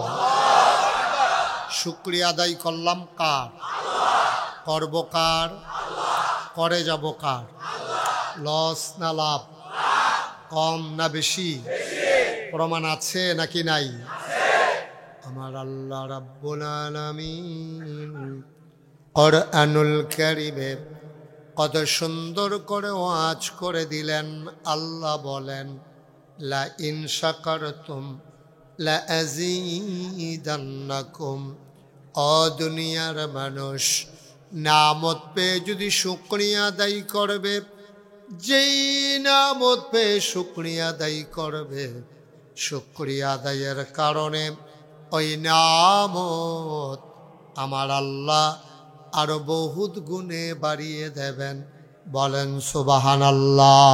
শুকরিয়া আদায় করলাম কার? করব কার? করে যাব কার? লস না লাভ? কম না বেশি? প্রমাণ আছে নাকি নাই? আমার আল্লাহ রাব্বুল আলামিন কুরআনুল কারীমে কত সুন্দর করে ওয়াজ করে দিলেন। আল্লাহ বলেন লা ইন শাকারতুম লা আযীদান্নাকুম। ও দুনিয়ার মানুষ, নামত পেয়ে যদি শুকরিয়া আদায় করবে, যেই নামত পেয়ে শুকরিয়া আদায় করবে, শুকরিয়া আদায়ের কারণে ওই নামত আমার আল্লাহ আরো বহুত গুণে বাড়িয়ে দেবেন। বলেন সুবহানাল্লাহ।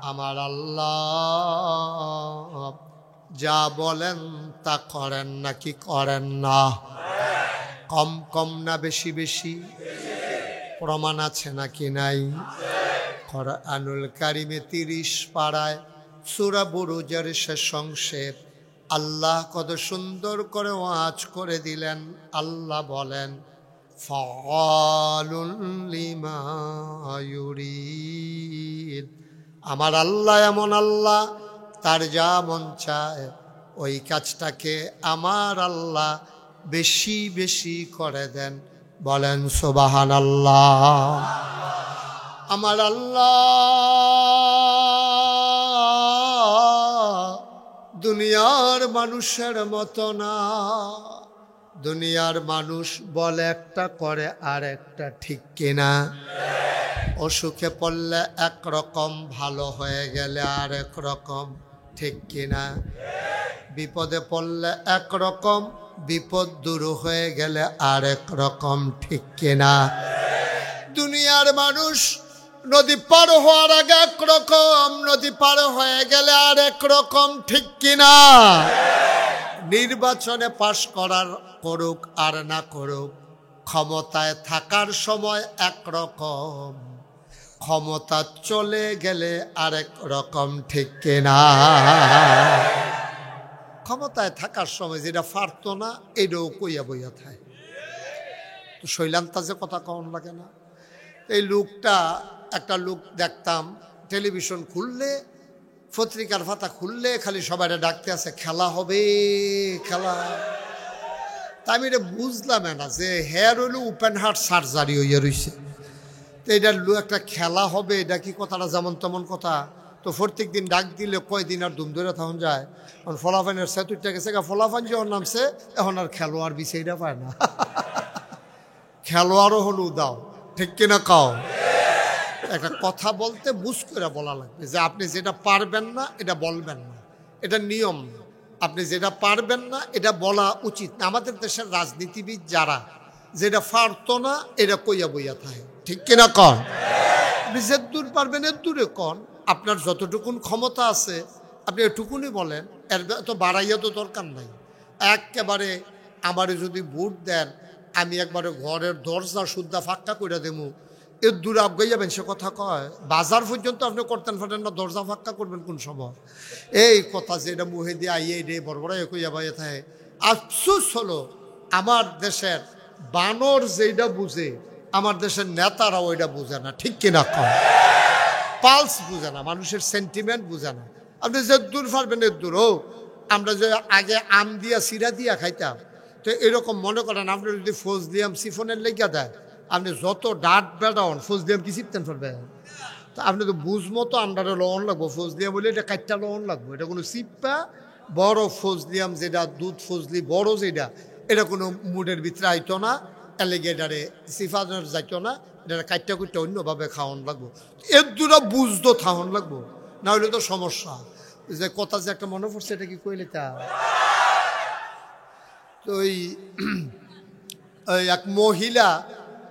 আমার আল্লাহ যা বলেন তা করেন নাকি করেন না? কম কম না বেশি বেশি? প্রমাণ আছে নাকি নাই? কুরআনুল কারীমে 30 পারায় সূরা বুরুজের শেষ অংশে আল্লাহ কত সুন্দর করে ওয়াজ করে দিলেন। আল্লাহ বলেন ফাআলুল লিমা ইউরিদ। আমার আল্লাহ এমন আল্লাহ, তার যা মন চায় ওই কাজটাকে আমার আল্লাহ বেশি বেশি করে দেন। বলেন সুবহানাল্লাহ। আমার আল্লাহ দুনিয়ার মানুষের মতো না। দুনিয়ার মানুষ বলে একটা করে আর একটা, ঠিক কিনা? অসুখে পড়লে একরকম, ভালো হয়ে গেলে আর এক রকম, ঠিক কিনা? বিপদে পড়লে একরকম, বিপদ দূর হয়ে গেলে আর এক রকম, ঠিক কিনা? দুনিয়ার মানুষ নদী পার হওয়ার আগে একরকম, নদী পার হয়ে গেলে আর এক রকম, ঠিক কিনা? নির্বাচনে পাশ করার করুক আর না করুক, ক্ষমতায় থাকার সময় একরকম, ক্ষমতা চলে গেলে আরেক রকম, ঠিক কিনা? ক্ষমতায় থাকার সময় যেটা পারত না এটাও কইয়া বইয়া থাকে। তো শৈলান্তাজে কথা কন লাগে না? এই লোকটা, একটা লোক দেখতাম টেলিভিশন খুললে, পত্রিকার পাতা খুললে খালি সবাই ডাকতে আছে খেলা হবে, খেলা। তা আমি এটা বুঝলাম না যে হেয়ার হইল ওপেন হার্ট সার্জারি হইয়া রয়েছে, তো এটার একটা খেলা হবে, এটা কি কথাটা যেমন তেমন কথা? তো প্রত্যেক দিন ডাক দিলে কয়দিন আর দুম ধরে তখন যায়। এখন ফলাফানের সেতুটা গেছে, ফলাফান যখন নামছে এখন আর খেলোয়াড় বিষয়টা পায় না। খেলোয়াড়ও হলো দাও, ঠিক কিনা কাও? একটা কথা বলতে বুঝ করে বলা লাগবে যে আপনি যেটা পারবেন না এটা বলবেন না, এটা নিয়ম। আপনি যেটা পারবেন না এটা বলা উচিত না। আমাদের দেশের রাজনীতিবিদ যারা যেটা পারতো না এটা কইয়া বইয়া থাকে, ঠিক কিনা কন? আপনি যে দূর পারবেন এর দূরে কন। আপনার যতটুকুন ক্ষমতা আছে আপনি এটুকুনি বলেন, এর তো বাড়াইয়া তো দরকার নাই। একেবারে আমারে যদি ভোট দেন আমি একবারে ঘরের দরজা সুদ্ধা ফাঁকা করে দেবো, এর দূরে আবগাই যাবেন সে কথা কয়? বাজার পর্যন্ত আপনি করতেন ফাটেন না, দরজা ফাঁকা করবেন কোন সময়? এই কথা যে এটা মুহে দিয়ে আইয়ে রে বড় বড় কইয়া বাইয়া থাকে। আফসোস হলো আমার দেশের বানর যেটা বুঝে আমার দেশের নেতারা ওইটা বুঝে না, ঠিক কিনা কয়? পালস বুঝে না, মানুষের সেন্টিমেন্ট বুঝে না। আপনি যে দূর পারবেন এর দূর। ও আমরা যে আগে আম দিয়া সিরা দিয়া খাইতাম, তো এরকম মনে করেন আপনি যদি ফজলি আম সিফনের লেগা দেয়, আপনি যত ডাট বেড়ান ফজলি আম কি চিপতেন পারবেন? তো আপনি তো বুঝবো তো আমরা লবণ লাগবো, ফজলি আম বলে এটা কাটটা লবণ লাগবো, এটা কোনো চিপ্পা বড় ফজলি আম যেটা দুধ ফজলি বড় যেটা, এটা কোনো মুডের ভিতরে আইতো না, অ্যালিগেটারে সিফানোর যাইতো না, এটা কাটটা কুটটা অন্যভাবে খাওয়ান লাগবো। এর দুটা বুঝতো খাওয়ান লাগবো, না হলে তো সমস্যা। যে কথা যে একটা মনে পড়ছে এটা কি কইলে তা? তো ওই এক মহিলা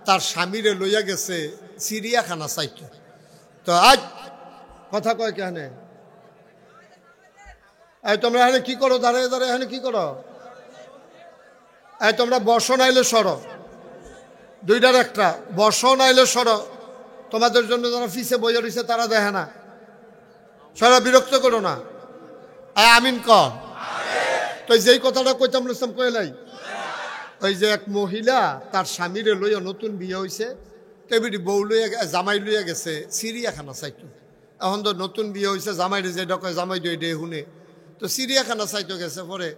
তার স্বামীরে লইয়া গেছে চিড়িয়াখানা চাইতো। তো আজ কথা কয় কেন? এই তোমরা এখানে কি করো? দাঁড়িয়ে দাঁড়িয়ে এখানে কি করো? এই তোমরা বসো নাইলে সরো, দুইটার একটা, বসো নাইলে সরো। তোমাদের জন্য যারা ফিসে বইয়া রয়েছে তারা দেখে না, সরা বিরক্ত করো না। আমিন কর। তো যেই কথাটা কইতাম লইতাম কইলাই, ওই যে এক মহিলা তার স্বামীরে লইয়া নতুন বিয়ে হয়েছে, তেমনি বউ লইয়া জামাই লইয়া গেছে চিড়িয়াখানা চাইতো। এখন তো নতুন বিয়ে হয়েছে, জামাইরে যেটা কয় জামাই দই ডে শুনে, তো চিড়িয়াখানা চাইতো গেছে। পরে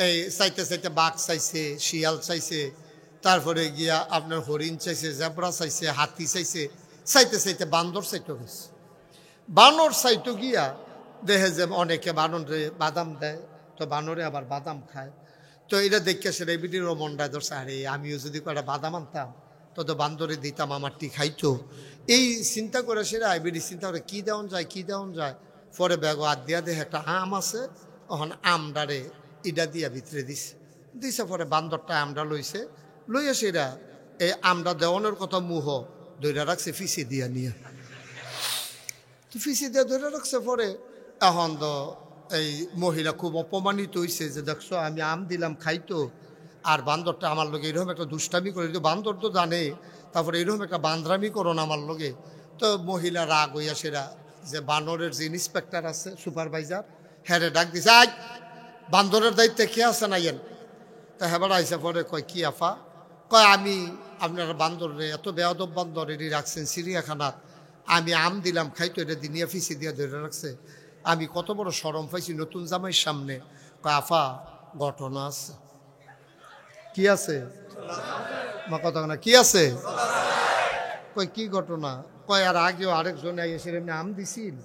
এই চাইতে চাইতে বাঘ চাইছে, শিয়াল চাইছে, তারপরে গিয়া আপনার হরিণ চাইছে, জেব্রা চাইছে, হাতি চাইছে, চাইতে চাইতে বান্দর চাইতো গেছে। বানর চাইতো গিয়া দেখে যে অনেকে বানরে বাদাম দেয়, তো বানরে আবার বাদাম খায়। তো এটা দেখে সে রেবিডিরও মনটায় ধরছে, আরে আমিও যদি কয়েকটা বাদাম আনতাম তত বান্দরে দিতাম, আমারটি খাইতো। এই চিন্তা করে সেটা আইবিডি চিন্তা করে কী দেওয়ান যায়, কী দেওয়ান যায়। পরে ব্যাগ হাত দিয়া দেখে একটা আম আছে, তখন আমডারে ইডা দিয়া ভিতরে দিছে। পরে বান্দরটা আমডা লইছে, লইয়া সেরা এই আমডা দেওয়ানোর কথা মুহ ধৈরা রাখছে ফিসি দিয়া নিয়ে, তো ফিসি দিয়া ধরে রাখছে। পরে এখন তো এই মহিলা খুব অপমানিত হয়েছে যে দেখছো আমি আম দিলাম খাইতো, আর বান্দরটা আমার লোকে এরকম একটা দুষ্টামি করে। বান্দর তো জানে, তারপরে এরকম একটা বান্দরামি করো না আমার লোকে। তো মহিলা রাগ হইয়া সেরা যে বানরের যে ইন্সপেক্টর আছে সুপারভাইজার, হ্যাঁ ডাক দিছে, আজ বান্দরের দায়িত্বে কে আছে না ইয়েন? তা হ্যাঁ আইসা পরে কয় কি আফা? কয় আমি আপনার বান্দরে এত বেয়াদব বান্দর এটি রাখছেন চিড়িয়াখানাত, আমি আম দিলাম খাইতো, এটা দিনিয়া ফিসি দিয়া ধরে রাখছে। আমি কত বড় শরম পাইছি নতুন জামাইয়ের সামনে। কয় আফা ঘটনা আছে। কি আছে? মা কথা না কি আছে? কয় কি ঘটনা? কয় আর আগেও আরেকজনে এসে এমনি আম দিছিল,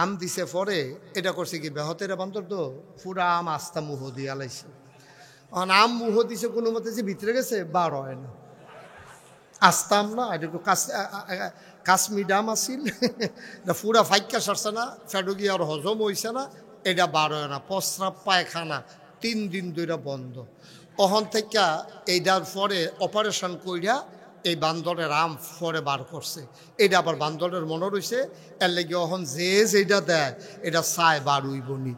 আম দিছে পরে এটা করছে কি বেহতেরা বান্দর তো পুরা আম আস্তা মুহ দিয়ে আলাইছে। এখন আম মুহ দিছে কোনো মতে যে ভিতরে গেছে বার হয় না, আসতাম না। এটা একটু কাশ্মীর ডাম আসিল, পুরা ফাইকা সারছে না, ফেডো গিয়ে আর হজম হয়েছে না, এটা বার হয় না। প্রস্রাব পায়খানা 3 দিন ধরে বন্ধ। ওখান থেকে এইটার পরে অপারেশন কইরা এই বান্দরের আম পরে বার করছে। এটা আবার বান্দরের মনে রয়েছে, এর লেগে ওখান যে যেটা দেয় এটা চায় বার হইব নি।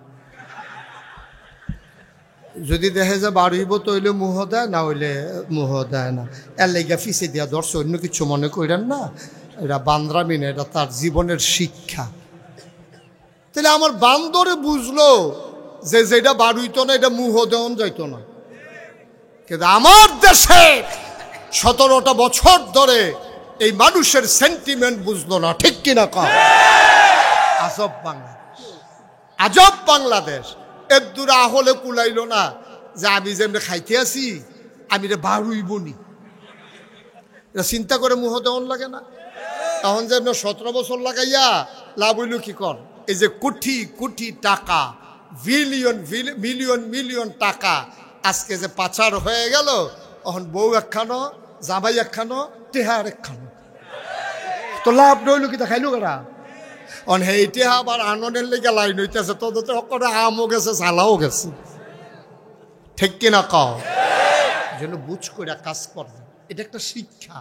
যদি দেখে যে বার হইব তো হইলে মুহ দেয়, না হইলে মুহ দেয় না। এর লেগে ফিসে দিয়া ধরছে, অন্য কিছু মনে করেন না। এটা বান্দরামি না, এটা তার জীবনের শিক্ষা। তাহলে আমার বান্দরে বুঝলো যে যেটা বার হইতো না এটা মুহ দেওয়ান যাইতো না। কিন্তু আমার দেশে 17টা বছর ধরে এই মানুষের সেন্টিমেন্ট বুঝলো না, ঠিক কিনা কম? আজব বাংলাদেশ, আজব বাংলাদেশ। এর দূরে আহলে কুলাইলো না যে আমি যেমনি খাইতে আছি আমি রে বারুইব নি, এটা চিন্তা করে মুহ দেওয়ান লাগে না? তখন যে 17 বছর লাগাইয়া লাভ হইল কি কর? এই যে কোটি কোটি টাকা, বিলিয়ন মিলিয়ন মিলিয়ন টাকা আজকে যে পাচার হয়ে গেল, তখন বউ একখানো, জামাই একখানো, টেহার একখানো, তো লাভ রইল কি? তা খাইলো কারা? অন হে টেহা আবার আনন্দের লেগে লাইন হইতেছে, তোদের তো আমও গেছে, ঝালাও গেছে, ঠিক কিনা কও? যেন বুঝ করে কাজ করবে, এটা একটা শিক্ষা।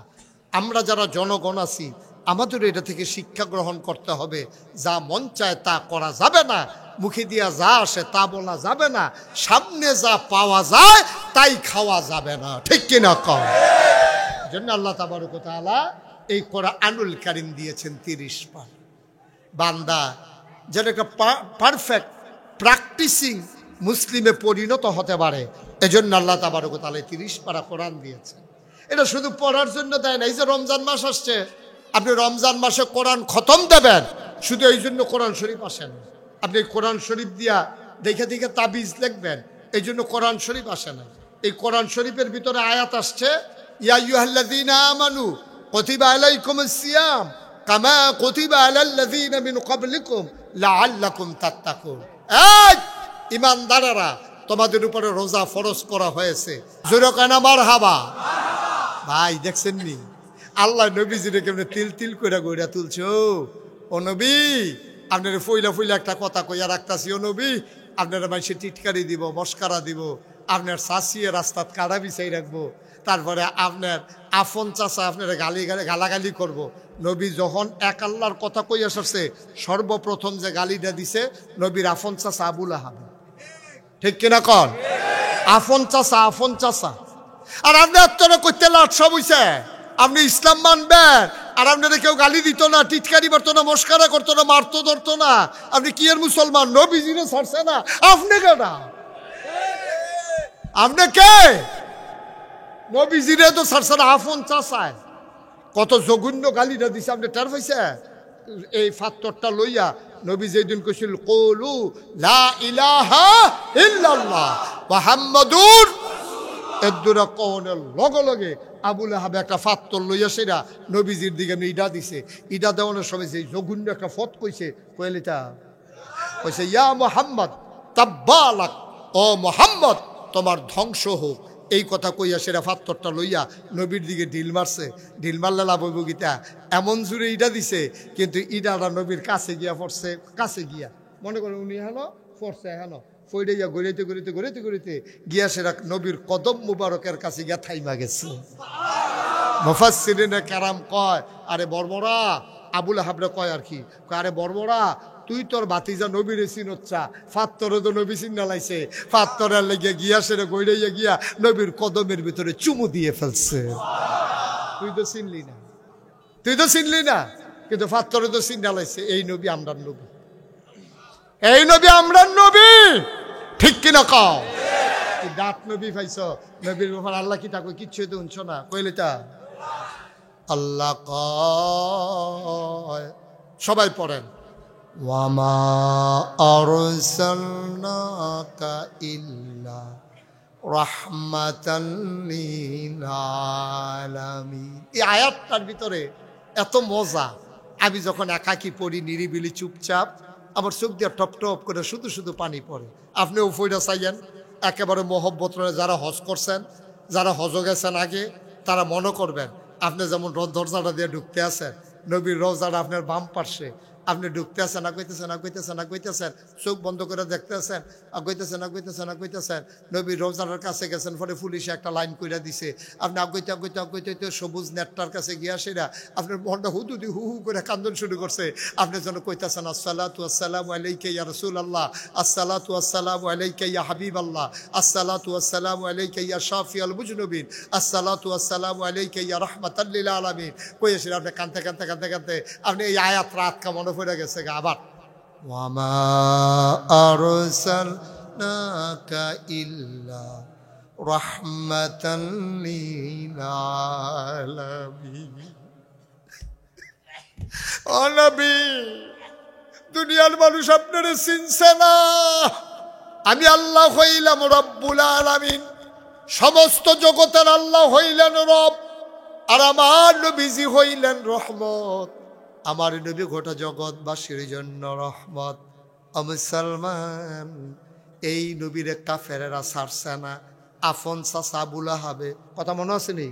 আমরা যারা জনগণ আছি আমাদের এটা থেকে শিক্ষা গ্রহণ করতে হবে। যা মন চায় তা করা যাবে না, মুখে দিয়া যা আসে তা বলা যাবে না, সামনে যা পাওয়া যায় তাই খাওয়া যাবে না, ঠিক কিনা কও? জন্য আল্লাহ তাবারক ওয়া তাআলা এই কোরআনুল কারীম দিয়েছেন 30 পারা। বান্দা যেন একটা পারফেক্ট প্র্যাকটিসিং মুসলিমে পরিণত হতে পারে, এজন্য আল্লাহ তাবারক ওয়া তাআলা 30 পারা কোরআন দিয়েছেন। এটা শুধু পড়ার জন্য দেয় না। এই যে রমজান মাস আসছে, আপনি রমজান মাসে কোরআন খতম দেবেন, শুধু এই জন্য কোরআন শরীফ আসেন। আপনি কোরআন শরীফ দিয়া দেখে দেখে তাবিজ লিখবেন, এই জন্য কোরআন শরীফ আসে না। এই কোরআন শরীফের ভিতরে আয়াত আসছে, ইয়া আইয়ুহাল্লাযীনা আমানু কুতিবা আলাইকুমুস সিয়াম কামা কুতিবা আলাল্লাযীনা মিন ক্বাবলিকুম লাআল্লাকুম তাত্তাকুন। এই ঈমানদারেরা, তোমাদের উপরে রোজা ফরজ করা হয়েছে। জোরে কেন মারহাবা? ভাই দেখছেন নি আল্লাহ নবীজিরে কেমনে তিল তিল কইরা গইরা তুলছে। ও নবী, আপনার ফইলা ফইলা একটা কথা কইয়া রাখতাছি। ও নবী, আপনারা মানুষে টিটকারি দিব, মস্কারা দিব, আপনার শাসিয়ে রাস্তাত কাড়া বিছাই রাখবো, তারপরে আপনার আফন চাষা আপনারা গালাগালি করব। নবী যখন এক আল্লাহর কথা কইয়া সরছে, সর্বপ্রথম যে গালিটা দিছে নবীর আফন চাষা আবুল আহাব, ঠিক কিনা কন? আফন চাষা, আফন চাষা। আর আপনি আত্মরা করতে লাটসব হইছে, আপনি ইসলাম মানবেন আর আপনারা কেউ গালি দিত না, টিটকারি মারতো না, মস্কারা করতো না, মারতো ধরতো না, আপনি কি এর মুসলমান? নবীজিরে ছাড়ছে না, আপনি কেনা? আপনি কে? নবীজিরে তো ছাড়ছে না, আফন চাষায় কত জঘন্য গালিটা দিছে, আপনি টের পাইছে? এই ফাত্তরটা লইয়া নবী যেদিন কইছিল কওলু লা ইলাহা ইল্লাল্লাহ মুহাম্মাদুর, এদুরা কওনের লগে লগে আবুল আহাব একটা ফাত্তর লইয়া সেরা নবীজির দিকে ইডা দিছে। ইডা দেওয়ানোর সময় যে জঘন্য একটা ফত কইছে, কইলিটা কইছে ইয়া মুহাম্মদ তাব্বালাক, ও মুহাম্মদ তোমার ধ্বংস হোক। এই কথা কইয়া সেরা ফাত্তরটা লইয়া নবীর দিকে ঢিল মারছে। ঢিল মারলে লাভ হইব গীতা, এমন জুড়ে ইডা দিছে, কিন্তু ইডাটা নবীর কাছে গিয়া পড়ছে। কাছে গিয়া মনে করেন উনি হেন পড়ছে, হেন ফইডে গিয়া গড়িতে গড়িতে গড়িতে গড়িতে গিয়া সেরা নবীর কদম মুবারকের কাছে গিয়া থাইমা গেছে। মুফাসসিরিনে কেরাম কয়, আরে বর্বরা, আবুল আহাবরে কয় আর কি, আরে বর্বরা, তুই তোর ভাতিজা নবীরে চিনচ্ছা, ফাত্তরে তো নবী চিন্না লাইছে, ফাত্তরের লেগে গিয়া সেরে গইড়াইয়া গিয়া নবীর কদমের ভিতরে চুমু দিয়ে ফেলছে। তুই তো চিনলি না, তুই তো চিনলি না, কিন্তু ফাত্তরে তো চিন্না লাইছে। এই নবী আমরার নবী, এই নবী আমরার নবী, ঠিক কিনা কও? দাঁত নবী পাইছ, নবীর ব্যাপার আল্লাহ কি তা কই? কিচ্ছু তো শুনছ না, কইলে তা আল্লাহ কয়। সবাই পড়েন, ওয়ামা আরসালনাকা ইল্লা রাহমাতাল লিল আলামিন। এই আয়াতটার ভিতরে এত মজা, আমি যখন একাকি পড়ি নিরিবিলি চুপচাপ, আমার চোখ দিয়ে টপ টপ করে শুধু শুধু পানি পড়ে। আপনিও ফইরা চাইয়েন, একেবারে মহব্বত করে যারা হজ করছেন, যারা হজ গেছেন আগে, তারা মনে করবেন আপনি যেমন দরজাটা দিয়ে ঢুকতে আছেন, নবীর রওজাটা আপনার বাম পার্শ্বে, আপনি ঢুকতেছেন কইতেছেন চোখ বন্ধ করে দেখতেছেন কইতেছেন নবী রোজার কাছে গেছেন, পরে পুলিশে একটা লাইন কইরা দিছে, আপনি আগাইতে সবুজ নেটটার কাছে গিয়া সেরা আপনার মনটা হুদুদি হু হু করে কান্দন শুরু করছে। আপনি যেন কইতেছেন আসসালাতু আসসালামু আলাইকা ইয়া রাসূলুল্লাহ, আসসালাতু আসসালামু আলাইকা ইয়া হাবিবাল্লাহ, আসসালাতু আসসালামু আলাইকা ইয়া শাফিউল মুজনুবিন, আসসালাতু আসসালামু আলাইকা ইয়া রাহমাতাল লিল আলামিন। কইছেন আপনি কানতে আপনি এই আয়াত রাত মনে পড়ে গেছে আবার ওয়ামা আরসালনাকা ইল্লা রাহমাতাল লিল আলামিন। ও নবী, দুনিয়ার মানুষ আপনারে চিনছে না, আমি আল্লাহ হইলাম রব্বুল আলামিন, সমস্ত জগতের আল্লাহ হইলেন রব, আর আমার নবীজি হইলেন রহমত। আমার নবী গোটা জগৎবাসীর জন্য রহমত। মুসলমান, এই নবীরে কাফেরেরা ছাড়ছে না। আফন চাচা আবু লাহাবে, কথা মনে আছে নি?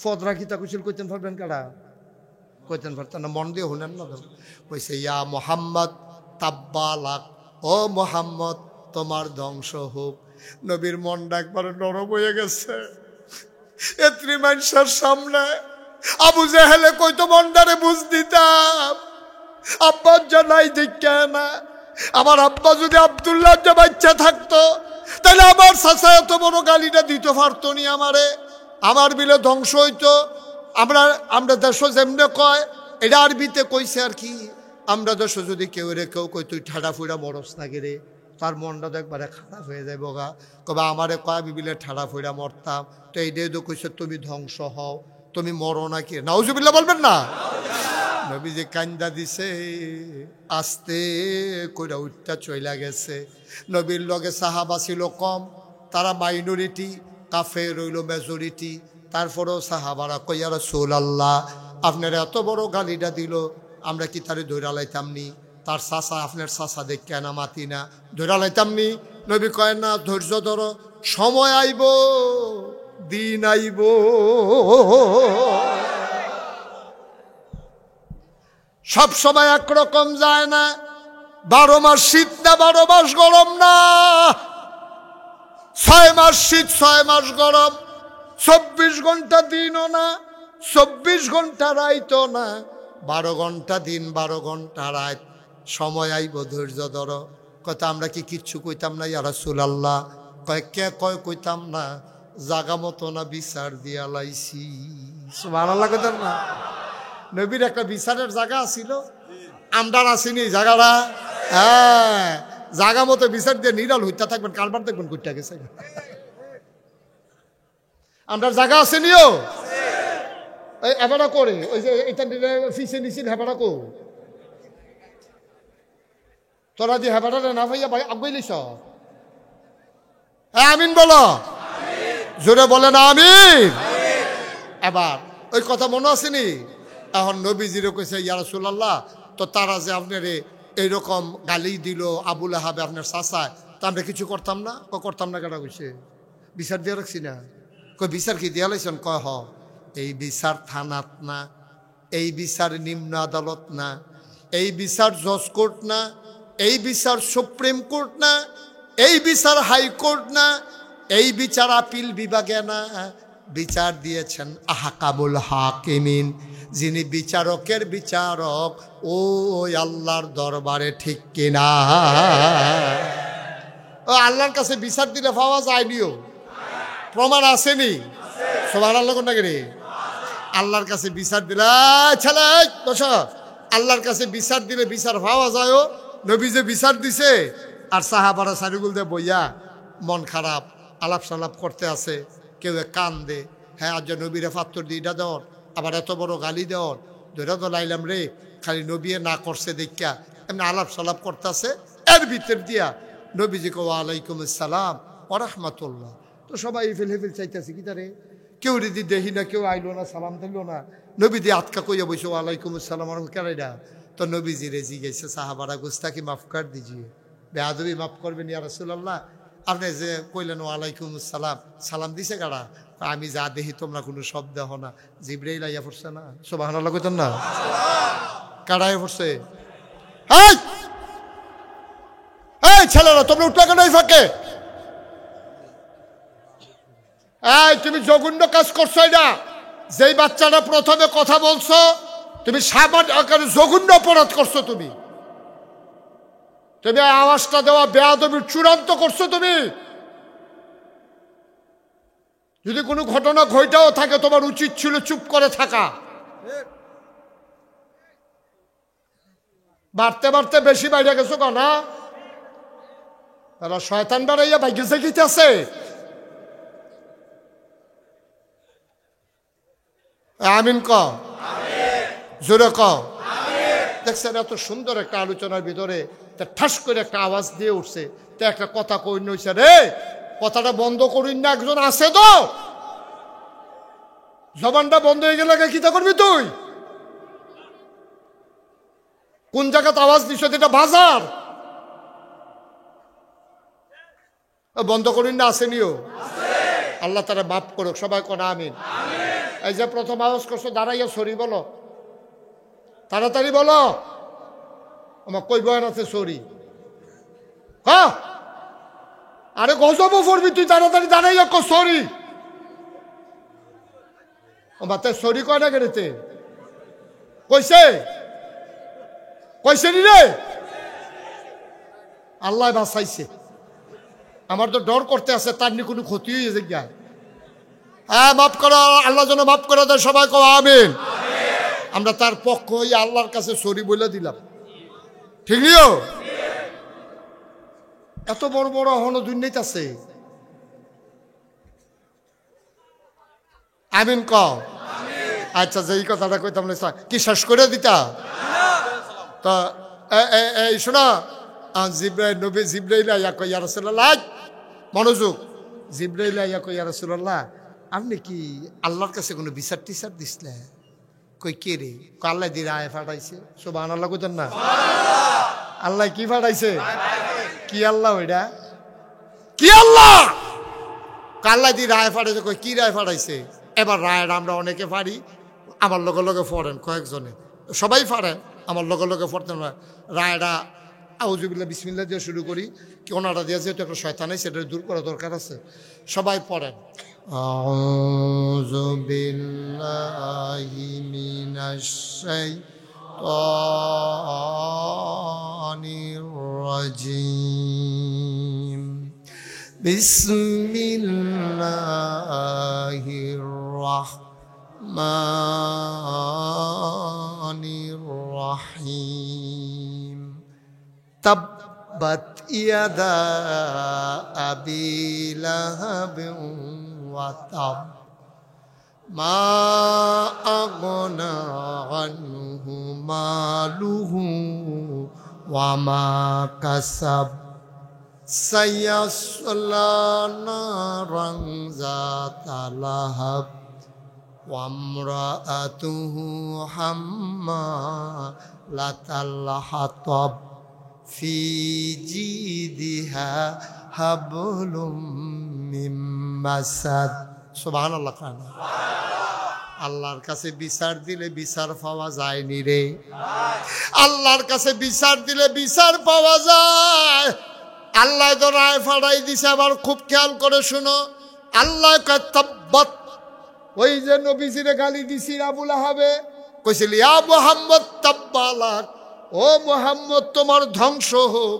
ফদরা কিতা কুশল কইতেন পারবেন কারা? কইতেন পারতেন না, মন দিয়ে শুনেন না। কইছে ইয়া মোহাম্মদ তাব্বালাক, ও মোহাম্মদ তোমার ধ্বংস হোক। নবীর মনটা একবার নরম হয়ে গেছে। এত্রি মানুষের সামনে আবু জেহেলে কইতো মন্ডারে বুঝ দিতাম, আব্বার জানাই দেখা না। আমার আব্বা যদি আব্দুল্লাহ যে বাচ্চা থাকতো, তাহলে আমার চাচা এত বড় গালিটা দিতে পারতো নি আমারে, আমার বিলে ধ্বংস হইতো। আমরা দেশ যেমনে কয়, এটা আরবিতে কইছে আর কি, আমরা দেশ যদি কেউ কই তুই ঠাডা ফুড়া মরস না গেরে, তার মনটা তো একবারে খারাপ হয়ে যায় বগা। কবা আমারে কয় বিবিলে ঠাডা ফুড়া মরতাম, তো এইটাই তো কইছে তুমি ধ্বংস হও, তুমি মরো নাকি। নাউজুবিল্লাহ বলবেন না? নবী যে কান্দা দিছে, আস্তে কইরা উঠটা চইলা গেছে। নবীর লগে সাহাবা ছিল কম, তারা মাইনরিটি, কাফের রইল মেজরিটি। তারপরেও সাহাবারা কইয়া রাসূলুল্লাহ আপনার এত বড় গালিটা দিল, আমরা কি তারে ধইরা লাইতাম নি? তার চাচা, আপনার চাচা দেখে না মাতি না, ধইরা লাইতাম নি? নবী কয় না, ধৈর্য ধরো, সময় আইব, দিন আইব। সব সময় একরকম যায় না। 12 মাস শীত না, 12 মাস গরম না, 6 মাস শীত 6 মাস গরম, 24 ঘন্টা দিনও না, 24 ঘন্টা রাইতো না, 12 ঘন্টা দিন 12 ঘন্টা রাত। সময় আইব, ধৈর্য ধরো। কথা আমরা কি কিচ্ছু কইতাম না ইয়া রাসূলুল্লাহ? কয় কে কয় কইতাম না, জাগা মতো না বিচার দিয়া লাইছি। সুবহানাল্লাহ কইতাম না? নবীর একটা বিচারের জায়গা ছিল, আমরা আসিনি জায়গাটা। হ্যাঁ, জায়গা মতো বিচার দিয়ে নিরাল হইতা থাকবেন, কারবার দেখবেন কইটা গেছে। আমরা জায়গা আসেনিও এবারা করে, ওই যে এটা ফিসে নিছিল হেবারা কো, তোরা যে হেবারা না ভাইয়া ভাই আগুইলিস। হ্যাঁ আমিন বলো, জোরে বলে না আমিন। এবার ওই কথা মনে আসেনি? এখন নবীজিরে কইছে ইয়া রাসূলুল্লাহ, তো তারা যে আপনার এইরকম গালি দিল, আবু লাহাবে আপনার চাচায়, তা আমরা কিছু করতাম না? করতাম না কেটা কইছে? বিচার দিয়ে রাখছি না। কই বিচার কি দিয়া লাইছেন? কয় হ, এই বিচার থানাত না, এই বিচার নিম্ন আদালত না, এই বিচার জজ কোর্ট না, এই বিচার সুপ্রিম কোর্ট না, এই বিচার হাইকোর্ট না, এই বিচার আপিল বিভাগে না, বিচার দিয়েছেন আহকামুল হাকিমিন, যিনি বিচারকের বিচারক, ওই আল্লাহর দরবারে। ঠিক কিনা? ও আল্লাহর কাছে বিচার দিলে পাওয়া যায়নিও, প্রমাণ আসেনি? সুবহানাল্লাহ কোন নাকি? আল্লাহর কাছে বিচার দিলে ছেলে বস, আল্লাহর কাছে বিচার দিলে বিচার পাওয়া যায়ও। নবী যে বিচার দিছে, আর সাহাবারা সারিগুল দে বইয়া মন খারাপ আলাপ সালাপ করতে আছে, কেউ কান দে, হ্যাঁ আজ নবীরে ফাত্তর দিয়ে এটা দেওয়ার, আবার এত বড় গালি দেওয়ার, ধরে তো লাইলাম রে, খালি নবীয়ে না করছে দেখা এমনি আলাপ সালাপ করতে আছে। এর ভিতর দিয়া নবীজি কো ওয়ালাইকুম আসসালাম ওয়া রাহমাতুল্লাহ। তো সবাই হেফিল চাইতেছে কি তারে, কেউ যদি দেখি না, কেউ আইলো না, সালাম দিল না, নবী দিয়ে আটকা কইয়া বসে ওয়ালাইকুম আসসালাম কেনা। তো নবীজি রেজি গেছে, সাহাবারা গুস্তাকি মাফ কর দিজিয়ে, বেয়াদবি মাফ করবেন ইয়া রাসূলুল্লাহ। আপনি যে কইলেন ওয়ালাইকুম আসসালাম, সালাম দিছে কারা? আমি যা দেখি তোমরা কোনো শব্দ হো না, জিবরাইল আইয়া পড়ছে না। সুবহানাল্লাহ কইতেন না? কারা আইয়া পড়ছে? এই এই ছেলেরা তোমরা উঠবে কেন এই ফাঁকে? এই তুমি জঘন্য কাজ করছো। এটা যেই বাচ্চাটা প্রথমে কথা বলছো, তুমি সামান্য জঘন্য অপরাধ করছো। তুমি তুমি আওয়াজটা দেওয়া বেয়াদবির চূড়ান্ত করছো। তুমি যদি কোনো ঘটনা ঘটাও থাকে, তোমার উচিত ছিল চুপ করে থাকা। বাড়তে বাড়তে বেশি বাইরে গেছো না? তারা শয়তান বাড়াইয়া বাইকে জাগিতে আছে। আমিন ক, জোরে ক। দেখছেন এত সুন্দর একটা আলোচনার ভিতরে ঠাস করে একটা আওয়াজ দিয়ে উঠছে। তা একটা কথা কইন হইছে, রে কথাটা বন্ধ করিন না, একজন আছে তো। জবানটা বন্ধ হয়ে গেলে কি তা করবি তুই? কোন জায়গাতে আওয়াজ দিছ? এটা বাজার। বন্ধ করিন না, আসেনিও। আল্লাহ তারা মাফ করুক। সবাই কোন আমিন। এই যে প্রথম আওয়াজ করছো, দাঁড়াইয়া সরি বলো, তাড়াতাড়ি বলো। আমার কই বয়ান আছে সরি? হ্যাঁ, আরে গজবও পড়বি তুই, তাড়াতাড়ি দাঁড়াইয়া কো সরি। ও মাতে সরি কয় না গেড়েতে কইছে, কইছে নি রে? আল্লাহ বাঁচাইছে। আমার তো ডর করতে আছে তার নি কোনো ক্ষতি হয়ে যায়। হ্যাঁ, মাফ করো, আল্লাহ যেন মাফ করে দেয়। সবাই কো আমিন। আমরা তার পক্ষ হয়ে আল্লাহর কাছে সরি বলে দিলাম, ঠিক নিও। এত বড় বড় হন দুর্নীতি আছে। আমিন ক। আচ্ছা, যে এই কথাটা কইতাম না, কি শেষ করে দিতা? তো এই শোনা, জিব্রাইল নবী জিব্রাইল আইয়া কই, ইয়া রাসূলুল্লাহ, মনোযোগ। জিব্রাইল আইয়া কই, ইয়া রাসূলুল্লাহ, আপনি কি আল্লাহর কাছে কোনো বিচার টিচার দিছিলেন? কই কে রে? আল্লাহ দিয়ে রায় ফাটাইছে। সুবহানাল্লাহ কইতেন না? আল্লাহ কি ফাটাইছে? কি আল্লাহ ওইটা? কি আল্লাহ? আল্লাহ দিয়ে রায় ফাটাইছে। কই কি রায় ফাটাইছে? এবার রায়টা আমরা অনেকে পারি, আমার লগে লগে পড়েন কয়েকজনে, সবাই পারেন, আমার লগে লগে পড়তেন। রায়টা আউযুবিল্লাহ বিসমিল্লাহ দিয়ে শুরু করি। কি ওনারা দিয়ে যেহেতু একটা শয়তান আছে, সেটা দূর করা দরকার আছে। সবাই পড়েন। আউযু বিল্লাহি মিনাশ শাইতানির রাজিম। বিসমিল্লাহির রাহমানির রাহিম। তাব্বাত ইয়াদা আবি লাহাবিন ওয়া তাব, মা আগনা আনহু মালুহু ওয়া মা কাসাব, সায়াসলা নারান যাতা লাহাব, ওয়া ইমরাআতুহু হাম্মালাতাল হাতাব, ফি জিদিহা হাবলুম মিন মাসাদ। সুবহানাল্লাহ। আল্লাহর কাছে বিচার দিলে বিচার পাওয়া যায়নি রে। আল্লাহর কাছে বিচার দিলে বিচার পাওয়া যায়। আল্লাহ তো রায় ফাড়াই দিছে। আবার খুব খেয়াল করে শুনো, আল্লাহ কয় তাব্বাত, ওই যে নবীজিরে গালি দিছি আবু লাহাবে, কইছিল ইয়া মুহাম্মদ তাব্বালাক, ও মুহাম্মদ তোমার ধ্বংস হোক।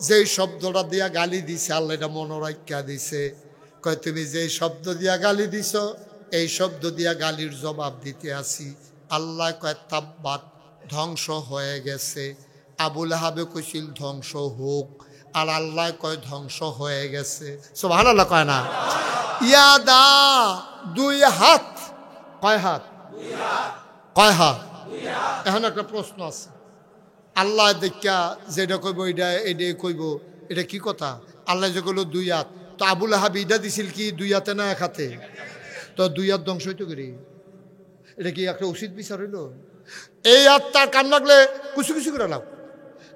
যেই শব্দটা দিয়া গালি দিছে আল্লাহ এটা মনে রাখিয়া দিছে। কয় তুমি যেই শব্দ দিয়া গালি দিছ, এই শব্দ দিয়া গালির জবাব দিতে আসি। আল্লাহ কয় তাব্বাত, ধ্বংস হয়ে গেছে। আবু লাহাবে কইছিল ধ্বংস হোক, আর আল্লাহ কয় ধ্বংস হয়ে গেছে। সুবহানাল্লাহ কয় না? ইয়াদা, দুই হাত। কয় হাত? কয় হাত? এখন একটা প্রশ্ন আছে। আল্লাহ দেখা যেটা কইব এটা এটাই কইব, এটা কি কথা? আল্লাহ যে কইল দুই হাত, তো আবু লাহাব ইটা দিছিল কি দুই হাতে না এক হাতে? তো দুই হাত ধ্বংস হইতো করি, এটা কি একটা উচিত বিচার হইল? এই হাত তার কাম লাগলে কুচি কুচি করে লাও,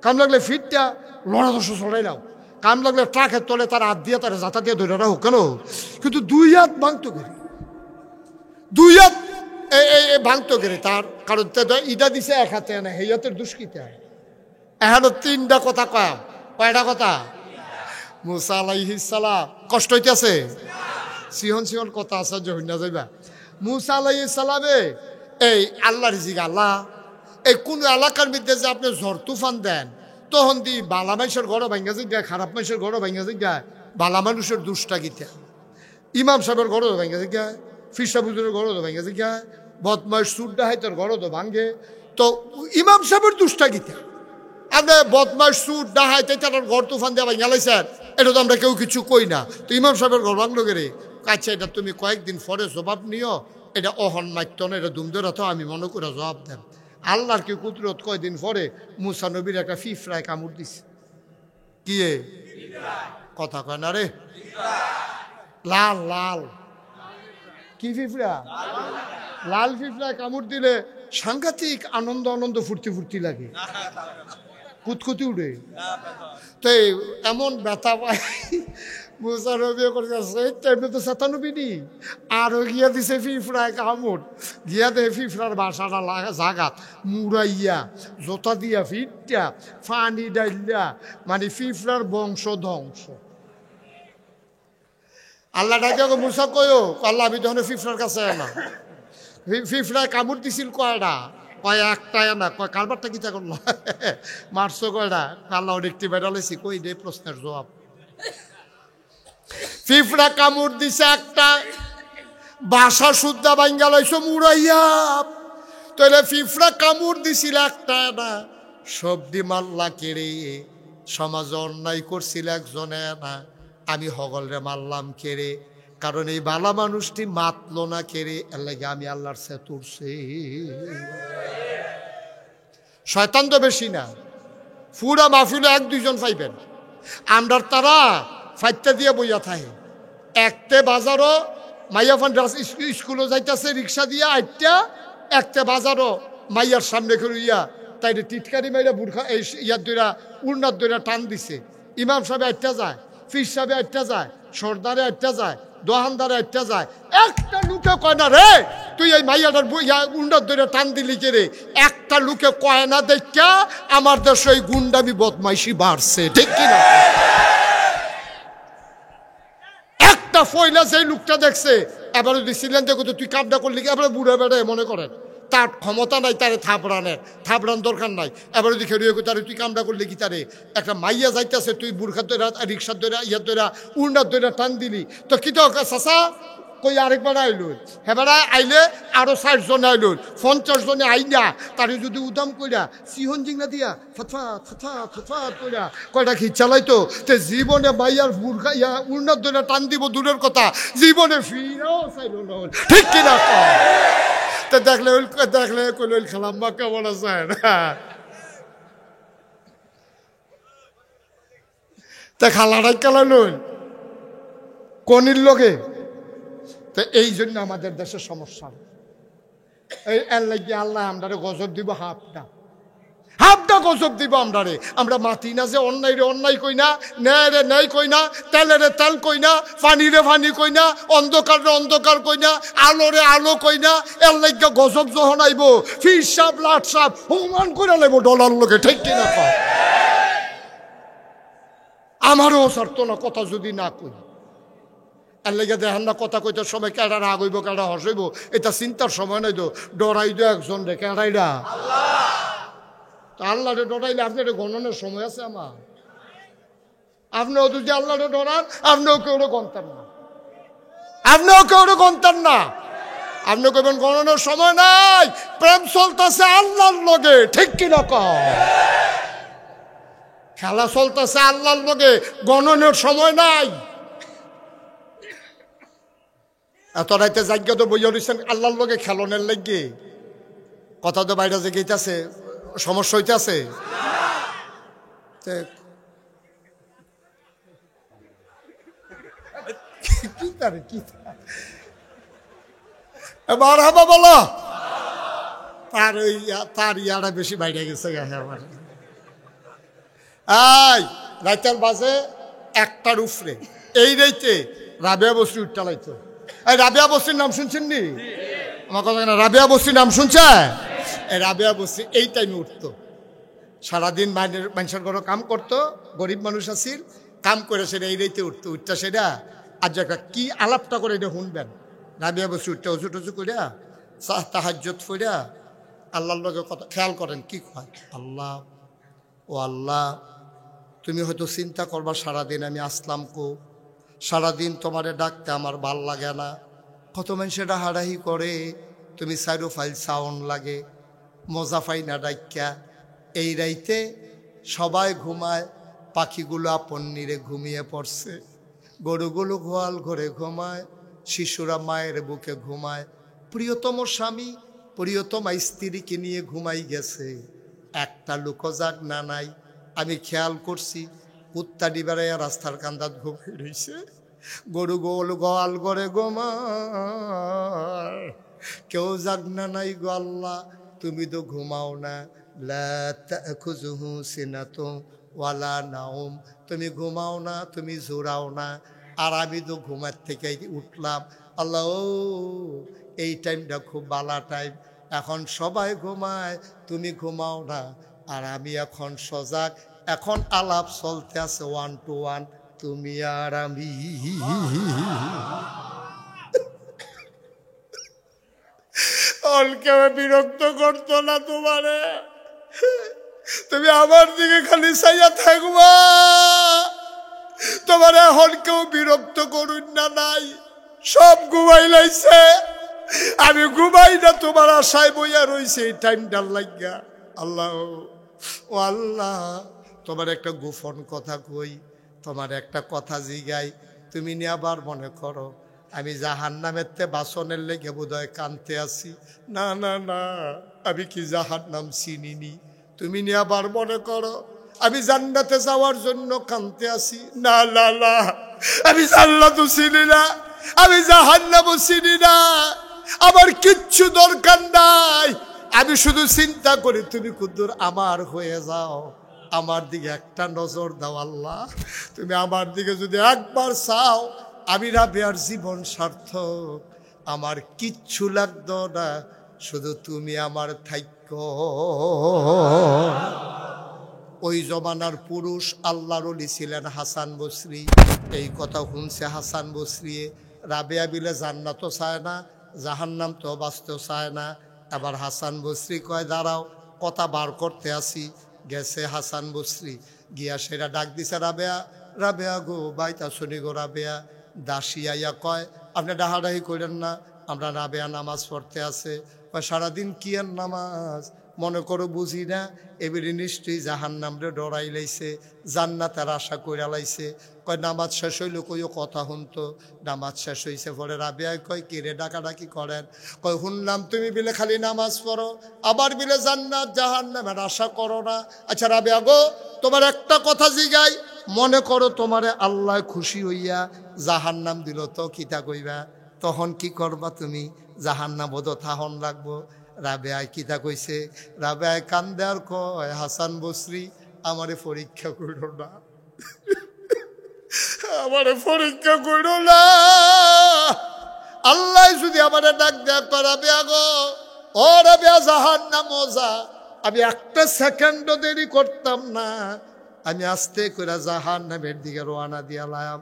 কাম লাগলে ফিটটা লড়া দশ চড়াই লাও, কাম লাগলে ট্রাকের তলে তার হাত দিয়ে তার জাতা দিয়ে ধরে রাখো কেন? কিন্তু দুই হাত ভাঙতো করি, দুই হাত ভাঙতো করি তার কারণ ইটা দিছে এক হাতে না, এই হাতের দুষ্কৃতা। এখনো 3টা কথা কয়। কয়টা কথা? মুসা আলাইহিস সালাম কষ্ট হইতেছে, সিহন সিহন কথা আছে জহিনা যাইবা। মুসা আলাইহিস সালামে এই আল্লাহ রিজিক আল্লাহ এই কোন এলাকার মধ্যে যে আপনি ঝড় তুফান দেন, তখন দি বালা মানুষের ঘরও ভাঙ্গা যায়, খারাপ মানুষের ঘরও ভাঙ্গা যায়, বালা মানুষের দুষ্টা গীতা, ইমাম সাহেবের ঘরও ভাঙ্গা যায়, ফিরসা বুজুরের ঘরও ভাঙ্গা যায়, বদমাস সুরডা হাইতের ঘরও তো ভাঙ্গে। তো ইমাম সাহেবের দুষ্টা গীতা আপনি বদমাস সুর ডাহাইতে তার ঘর তুফান দেওয়া গেলাইছেন, এটা তো আমরা কেউ কিছু কই না। তো ইমাম সাহেবের ঘর ভাঙলো গেলে আচ্ছা এটা তুমি কয়েকদিন পরে জবাব নিও, এটা অহন মাত্য না, এটা দুমদরা তো আমি মনে করে জবাব দেন। আল্লাহর কি কুদরত, কয়দিন পরে মুসা নবীর একটা ফিফরায় কামড় দিছে। কি কথা কয় না রে, লাল লাল কি ফিফরা, লাল ফিফরায় কামড় দিলে সাংঘাতিক আনন্দ আনন্দ ফুর্তি ফুর্তি লাগে, কুতকুতি উঠে। তো এমন ব্যথা পায় মুসা নবী করছে তো সাতানবিনি আরো গিয়া দিছে ফিফরায় কামড়, গিয়া দে ফিফরার বাসাটা জাগাত মুড়াইয়া জোতা দিয়া ফিটটা ফানি ডাইলা, মানে ফিফরার বংশ ধ্বংস। আল্লাহ ডাকে মুসা কয়ো, আল্লাহ আমি তখন ফিফরার কাছে না। ফিফরায় কামড় দিছিল কয়টা? কয় একটাই না, কয় কারবারটা কি তা করল মারছো কয়টা? আল্লাহ দেখতে বেড়ালেছি, কই দে প্রশ্নের জবাব। ফিফরা কামড় দিছে একটা, বাসা শুদ্ধা ভাঙ্গা লাইছো মুড়াইয়া। তাহলে ফিফরা কামড় দিছিল একটা না, সবদি মাল্লা কেড়ে সমাজে অন্যায় করছিল একজনে না, আমি হগলরে মারলাম কেড়ে, কারণ এই বালা মানুষটি মাতলো না কেড়ে, এর লাগে আমি আল্লাহর সে তুরছি। শয়তান তো বেশি না, ফুরা মাহফিলে 1-2 জন পাইবেন, আমরার তারা ফাইটটা দিয়ে বইয়া থাকে। একতে বাজারও মাইয়া ফান স্কুলে যাইতেছে রিক্সা দিয়ে আইটা, একতে বাজারও মাইয়ার সামনে করে ইয়া তাই টিটকারি মাইরা বুড়খা এই ইয়ার দইরা উড়নার দইরা টান দিছে। ইমাম সাহেব আটটা যায়, ফির সাহেব আটটা যায়, সর্দারে আটটা যায়, দোহানদারে আটটা যায়, একটা লোকে কয় না রে তুই এই মাইয়াটার উন্ডার ধরে টান দিলি কে রে। একটা লোকে কয় না দেখা আমার দেশে এই গুন্ডামি বদমাইশি বাড়ছে, ঠিক কিনা? একটা ফয়লা যে লোকটা দেখছে এবারে দিছিলেন দেখো তো তুই কামটা করলি, এবারে বুড়ে বেড়ে মনে করেন তার ক্ষমতা নাই তারে থাপড়ান দরকার নাই। এবারে দেখে রিয়ে তারে তুই কামটা করলি কি, তারে একটা মাইয়া যাইতেছে তুই বুড়খার দইরা রিক্সার দইরা ইয়ার দইরা উন্ডার দইরা টান দিলি, তো কি তো চাষা কই আরেকবার আইল, হেবার আইলে আরো 60 জন আইল, 50 জনে আইনা তারে যদি উদাম কইরা সিহন জিংনা দিয়া ফথা ফথা ফথা কইরা কয়টা খিচ চালাইতো, তে জীবনে মাইয়ার বুড়খা ইয়া উন্ডার দইরা টান দিব দূরের কথা, জীবনে ফিরাও চাইল না, ঠিক কিনা? তো দেখলে কইল খালাম্মা কেমন আছে তা খালাটাই কালানো কনির লোকে। তো এই জন্য আমাদের দেশের সমস্যা, এই এর লাগে আল্লাহ আমরারে গজব দিব, হাফটা গজব দিব আমরারে। আমরা মাতি না যে অন্যায় রে অন্যায় কই না, ন্যায় রে ন্যায় কই না, তেলে রে তেল কই না, পানি রে পানি কই না, অন্ধকার রে অন্ধকার কই না, আলো রে আলো কই না। এর লাগে গজব যখন আইব ফির সাপ লাট সাপ হুমান করে নেব ডলার লোকে, ঠিক কিনা? আমারও সারতো না কথা যদি না কই। এর লেগে দেখেন না কথা কইতে সময় কেডা রাগ হইব কেডা হসইব এটা চিন্তার সময় নাই, তো ডরাই দো একজন রে, কেডাইরা আল্লাহরে ডরাইলে আপনার গণনের সময় আছে আমার? আপনিও যদি আল্লাহরে ডরান আপনিও কেউ গন্তান না, আপনিও কেউ গন্তান না, আপনি কইবেন গণনের সময় নাই, প্রেম চলতেছে আল্লাহর লগে, ঠিক কিনা? খেলা চলতেছে আল্লাহর লগে, গণনের সময় নাই। এত রাইতে জায়গা তো বইয়া রয়েছেন আল্লাহর লগে খেলনের লাগে, কথা তো বাইরে যে গেইতেছে সমস্যা হইতেছে। এবার হাবা বলো তার ইয়ারা বেশি বাইরে গেছে। রাইতার বাজে 1টার উপরে, এই রাইতে রাবেয়া বস্তি উঠটালাইতো। এই রাবেয়া বস্তির নাম শুনছেন নি? আমার কথা না, রাবেয়া বস্তির নাম শুনছে? এই রাবেয়া বস্তি এই টাইমে উঠতো সারাদিন মানুষের ঘরে কাম করতো, গরিব মানুষ আসিল, কাম করে সেটা এই রাইতে উঠতো, উঠটা সেটা আর একটা কি আলাপটা করে এটা শুনবেন। রাবিয়া বসে উঠতে অজু টজু করিয়া তাহাজ্জুদ পড়িয়া আল্লাহর লগে কথা খেয়াল করেন কি কয়, আল্লাহ ও আল্লাহ, তুমি হয়তো চিন্তা করবা সারাদিন আমি আসলাম কো, সারাদিন তোমারে ডাকতে আমার ভাল লাগে না, কত মানুষের ডাহাডাহি করে, তুমি সাইরো ফাইল সাউন্ড লাগে, মজা পাই না ডাক্যা। এই রাইতে সবাই ঘুমায়, পাখিগুলো আপন নিরে ঘুমিয়ে পড়ছে, গরুগুলো গোয়াল ঘরে ঘুমায়, শিশুরা মায়ের বুকে ঘুমায়, প্রিয়তম স্বামী প্রিয়তমা স্ত্রীকে নিয়ে ঘুমাই গেছে, একটা লোকজাগ না নাই। আমি খেয়াল করছি কুত্তা ডিবারাইয়া রাস্তার কান্দাত ঘুমিয়ে রয়েছে, গরু গোল গোয়াল ঘরে ঘুমায়, কেউ জাগ না নাই গো আল্লাহ, তুমি তো ঘুমাও না, লা তাখুযুহু সিনাতুন ওয়ালা নাওম, তুমি ঘুমাও না, তুমি জোরাও না, আর আমি তো ঘুমার থেকে উঠলাম। আল্লাহ ও এই টাইমটা খুব বালা টাইম, এখন সবাই ঘুমায়, তুমি ঘুমাও না, আর আমি এখন সজাগ, এখন আলাপ চলতে আছে 1 to 1, তুমি আর আমি। কেউ বিরক্ত করতো না তোমারে, তুমি আমার দিকে খালি চাইয়া থাকবা, তোমার এখন কেউ বিরক্ত করুন না, নাই সব ঘুমাই লাইছে, আমি ঘুমাই না, তোমার আশায় বইয়া রইছে এই টাইমটার লাগিয়া। আল্লাহ ও আল্লাহ, তোমার একটা গোপন কথা কই, তোমার একটা কথা জিগাই, তুমি নিয়ে আবার মনে করো আমি জাহান্নামের তে বাসনের লেগে বোধহয় কানতে আসি, না না না, আমি কি জাহান্নাম চিনিনি, তুমি নিয়ে আবার মনে করো আমি জান্নাতে যাওয়ার জন্য কানতে আসি, না না না, আমি জান্নাতও চিনি না, আমি জাহান্নামও চিনি না, আমার কিচ্ছু দরকার নাই, আমি শুধু চিন্তা করি তুমি কুদ্দুর আমার হয়ে যাও, আমার দিকে একটা নজর দাও আল্লাহ, তুমি আমার দিকে যদি একবার চাও, আমি রাবেয়ার জীবন সার্থক, আমার কিচ্ছু লাগতো না, শুধু তুমি আমার থাইক্য। ওই জমানার পুরুষ আল্লাহর ওলি ছিলেন হাসান বসরি, এই কথা শুনছে হাসান বসরি, রাবেয়া বিলে জান্নাতও চায় না, জাহান্নাম তো বাঁচতেও চায় না। এবার হাসান বসরি কয় দাঁড়াও, কথা বার করতে আসি। গেছে হাসান বসরি, গিয়া সেটা ডাক দিছে, রাবেয়া রাবেয়া গো, বাইতা শুনি গো রাবেয়া। দাসী আইয়া কয় আপনি ডাহাডাহি করেন না, আমরা রাবেয়া নামাজ পড়তে আছে। সারাদিন কি আর নামাজ, মনে করো বুঝি না, এবারে নিশ্চয়ই জাহান্নামরে ডরাই লাইছে, জান্নাতের আশা কইরা লাইছে। কয় নামাজ শেষ হইল, কইও কথা শুনতো, নামাজ শেষ হইছে। পরে রাবেয়ায় কয় কে রে ডাকাডাকি করেন? কয় শুনলাম তুমি বিলে খালি নামাজ পড়ো, আবার বিলে জান্নাত জাহান্নামের আশা করো না। আচ্ছা রাবেয়া গো, তোমার একটা কথা জিগাই, মনে করো তোমারে আল্লাহ খুশি হইয়া জাহান্নাম দিল, তো কিতা কইবা? তখন কি করবা তুমি? জাহান্নাম বোধ থাহন লাগবো। রাবেয়ায় কিতা কইছে? রাবেয়ায় কান্দে আর কয় হাসান বসরি আমারে পরীক্ষা কইল না, আমারে পরীক্ষা কইল না, আল্লাহ যদি আমারে ডাক দেয়া রাবেয়া গো, ও রাবেয়া জাহান্নাম মজা, আমি একটা সেকেন্ডও দেরি করতাম না, আমি আস্তে করে জাহান্নামের দিকে রওনা দিয়া লাম।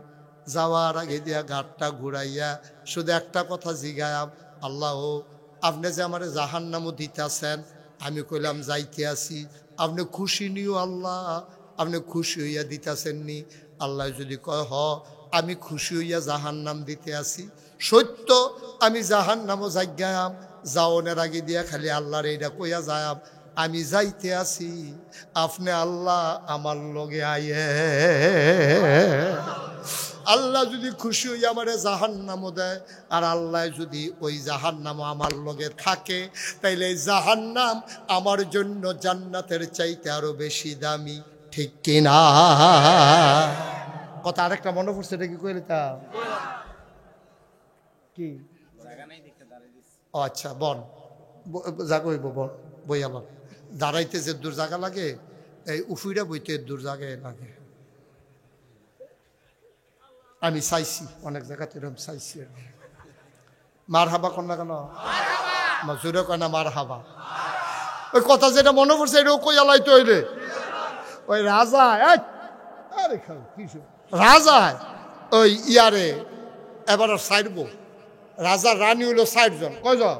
যাওয়ার আগে দিয়া ঘাটটা ঘুরাইয়া শুধু একটা কথা জিগায়াম, আল্লাহ আপনি যে আমার জাহান্নামও দিতেছেন, আমি কইলাম যাইতে আসি, আপনি খুশি নিও আল্লাহ, আপনি খুশি হইয়া দিতেছেন নি? আল্লাহ যদি কয় হ আমি খুশি হইয়া জাহান্নাম দিতে আসি, সত্য আমি জাহান্নামও যাইগায়াম, যাওনের আগে দিয়া খালি আল্লাহর এইটা কইয়া যায়াম আমি যাইতে আসি, আপনি আল্লাহ আমার লগে আইয়ে। আল্লাহ যদি খুশি হইয়া আমারে জাহান্নামও দেয়, আর আল্লাহ যদি ওই জাহান্নাম আমার লগে থাকে, তাইলে এই জাহান্নাম আমার জন্য জান্নাতের চাইতে আরো বেশি দামি, ঠিক কিনা? কথা আরেকটা মনে পড়ছে, এটা কি কইলে তা কি? ও আচ্ছা বন জাগইব, বন বই আমার দাঁড়াইতে যে দূর জায়গা লাগে, এই উফুইরা বইতে দূর জায়গায় লাগে। আমি চাইছি অনেক জায়গাতে এরকম চাইছি। মার হাবা কন না কেন? জোরে কয় না মার হাবা। ওই কথা যেটা মনে পড়ছে এটাও কই আলাই তৈরে ওই রাজা আরে কিছু রাজা ওই ইয়ারে এবার সাইডব রাজা রানী হইল 60 জন কয়জন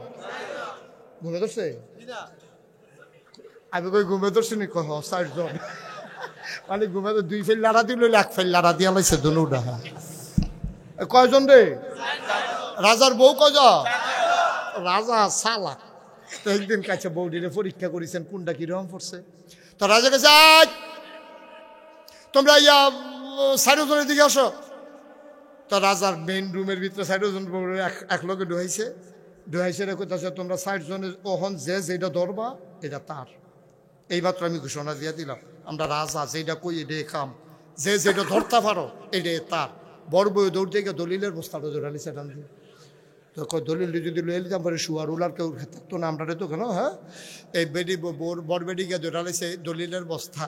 ঘুমে ধরছে আমি কই ঘুমে ধরছি নি কহ 60 জন মানে ঘুমে তো 2 ফেল লাড়া দিল 1 ফেল লাড়া দিয়া লাইছে দুনুডা কয়জন রে রাজার বউ কয়জন রাজা সালা তো একদিন কাছে বৌডিরে পরীক্ষা করেছেন কোনটা কিরকম পড়ছে তো রাজা কাছে তোমরা ইয়া 60 জনের দিকে আসো তো রাজার মেইন রুমের ভিতরে 60 জন এক লগে ঢুকাইছে রেখেছে তোমরা 60 জনের ওহন যেটা ধরবা এটা তার এইমাত্র আমি ঘোষণা দিয়ে দিলাম আমরা রাজা যেটা কই এটা কাম যেটা ধরতে পারো এটা তার বড় বই দৌড় থেকে দলিলের বস্তাটা ধরালি সেটা দিয়ে তো দলিল যদি লয়ে নিতাম পরে শুয়ার উলার কেউ থাকতো না আমরা তো কেন হ্যাঁ এই বেডি বড় বেডি গিয়ে ধরালাইছে দলিলের বস্তা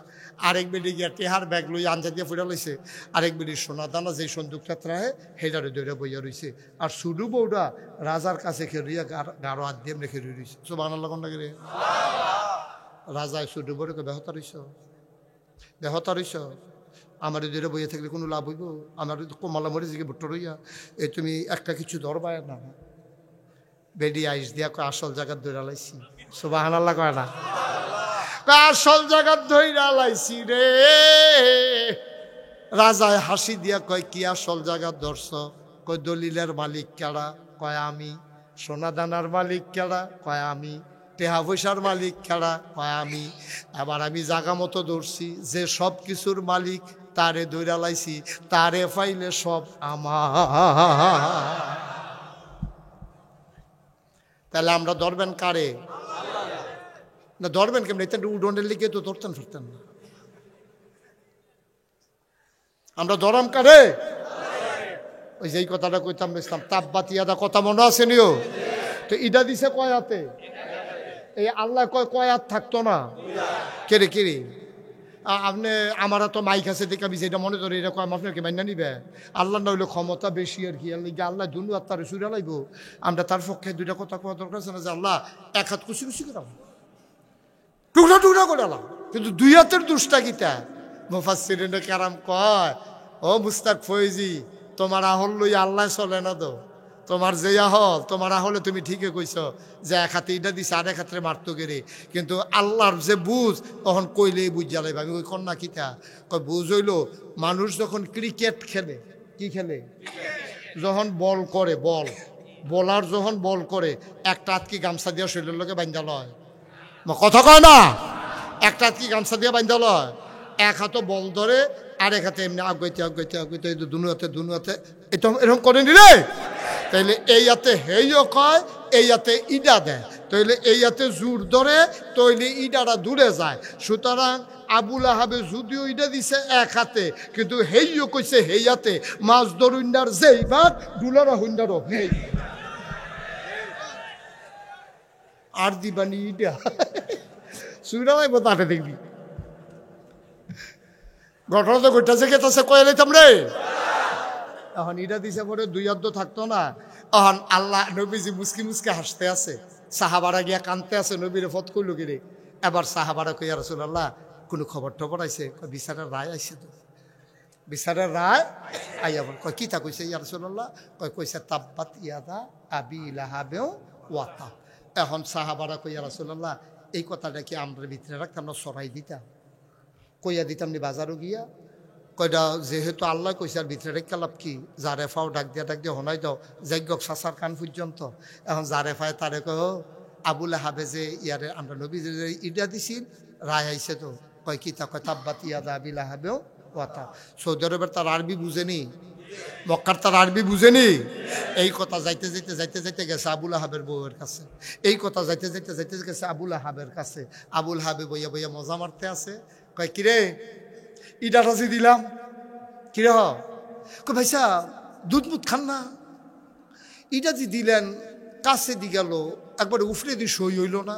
আরেক বেডি গিয়া টেহার ব্যাগ লই আঞ্জা দিয়ে ফুটা লাইছে আরেক বেডি সোনা দানা যে সন্দুকটা ত্রাহে হেডারে দৌড়ে বইয়া রয়েছে আর শুধু বউটা রাজার কাছে খেলিয়া গাঢ় হাত দিয়ে রেখে রয়েছে সব আনার কোন লাগে রে রাজায় শুধু বড়কে বেহতা রইছ আমার দূরে বইয়ে থাকলে কোনো লাভ হইব আমার কমলা মরে দিকে ভুট্টো রইয়া এই তুমি একটা কিছু ধরবায় না বেডি আইস দিয়া কয় আসল জায়গার ধইরা লাইছি সুবহানাল্লাহ কয় না আসল জায়গার ধইরা লাইছি রে রাজায় হাসি দিয়া কয় কি আসল জায়গার ধরছ কয় দলিলের মালিক কেডা কয় আমি সোনা দানার মালিক কেডা কয় আমি টেহা পয়সার মালিক কেডা কয় আমি আবার আমি জাগা মতো ধরছি যে সব কিছুর মালিক তারে দইরা লাইছি তারে পাইলে সব আমার তাহলে আমরা ধরবেন কারে না ধরবেন কেমন উডনের লিগে তো ধরতেন ফিরতেন না আমরা ধরাম কারে ওই যেই কথাটা কইতাম ইসলাম তাব্বাতিয়াদা কথা মনে আছে নিও তো ইডা দিছে কয়াতে এই আল্লাহ কয়াত থাকতো না কেরে কেরে আপনি আমারা তো মাইক আছে দেখে আমি যেটা মনে করি এটা কয় আপনাকে মাইনা নিবে আল্লাহ না হইলে ক্ষমতা বেশি আর কি আল্লাহ দুনু আর তার সুরা লাইব আমরা তার পক্ষে দুইটা কথা কোয়া দরকার আছে না যে আল্লাহ এক হাত কুচি কুচি করাম টুকরা টুকরা করে আলাম কিন্তু 2 হাতের দুষ্টা গীতা মুফাসসিরিনে কেরাম কয় ও মুস্তাক ফয়েজি তোমার আহল লই আল্লাহ চলে না তো তোমার যে আহল তোমার আহলে তুমি ঠিকই কইছ যে এক হাতে ইটা দিছে আর এক হাতে মারতো গেরে কিন্তু আল্লাহর যে বুঝ তখন কইলেই বুঝ জ্বালাইবা আমি ওই কন্যা কিতা বুঝ হইল মানুষ যখন ক্রিকেট খেলে কি খেলে যখন বল করে বলার যখন বল করে একটা হাত কি গামছা দিয়ে শরীরের লোকে বান্ধা লয় কথা কয় না একটা হাত কি গামছা দিয়ে বান্ধা লয় এক হাতে বল ধরে আর এক হাতে এমনি আগাইতে দুনু হাতে এটা এরকম করে নিলে তাইলে এই হাতে হেইও কয় এই হাতে ইডা দেয় তাইলে এই হাতে জোর ধরে তৈলে ইডারা দূরে যায় সুতরাং আবুল আহাবে যদিও ইডা দিছে এক হাতে কিন্তু হেইও কইছে হেই হাতে মাছ ধরুন্ডার যেই ভাগ ডুলারা হুন্ডারও হেই আর দিবানি ইডা সুইরা লাগবো তাতে দেখবি ঘটনা তো ঘটাছে কেতাছে কয়ে লাইতাম রে এখন ইটা দিছে পরে 2 হাত থাকতো না এখন আল্লাহ নবীজি মুসকি হাসতে আছে সাহাবারা গিয়া কানতে আছে নবীরে ফত কইল গিরে এবার সাহাবারা কইয়া রাসূলুল্লাহ কোনো খবর টবর আইছে বিচারের রায় আইছে তো বিচারের রায় আইয়া বল কয় কিতা কইছে ইয়া রাসূলুল্লাহ কইছে তাব্বাত ইয়াদা আবি লাহাবে ওয়া তাব এখন সাহাবারা কইয়া রাসূলুল্লাহ এই কথাটা কি আমরা ভিতরে রাখতাম না সরাই দিতাম কইয়া দিতাম নি বাজারও গিয়া কয়টা যেহেতু আল্লাহ কইছে আর ভিতরে রেখা লাভ কি যারে ফাও ডাক দিয়া হনাই দাও যজ্ঞ সাসার কান পর্যন্ত এখন যারে ফায় তারে কয় আবুল আহাবে যে ইয়ারে আমরা নবী যে ইডা দিছিল রায় আইছে তো কয় কি তা কয় তাব্বাত ইয়াদা আবিল আহাবেও কথা সৌদি আরবের তার আরবি বুঝেনি মক্কার তার আরবি বুঝেনি এই কথা যাইতে গেছে আবুল আহাবের বউয়ের কাছে এই কথা যাইতে গেছে আবুল আহাবের কাছে আবুল আহাবে বইয়া মজা মারতে আছে কয় কিরে ইডাটা যে দিলাম কিরে ভাইসা দুধ মুধ খান না ইটা যে দিলেন কাছে দি গেল একবারে উফরে দি সই হইল না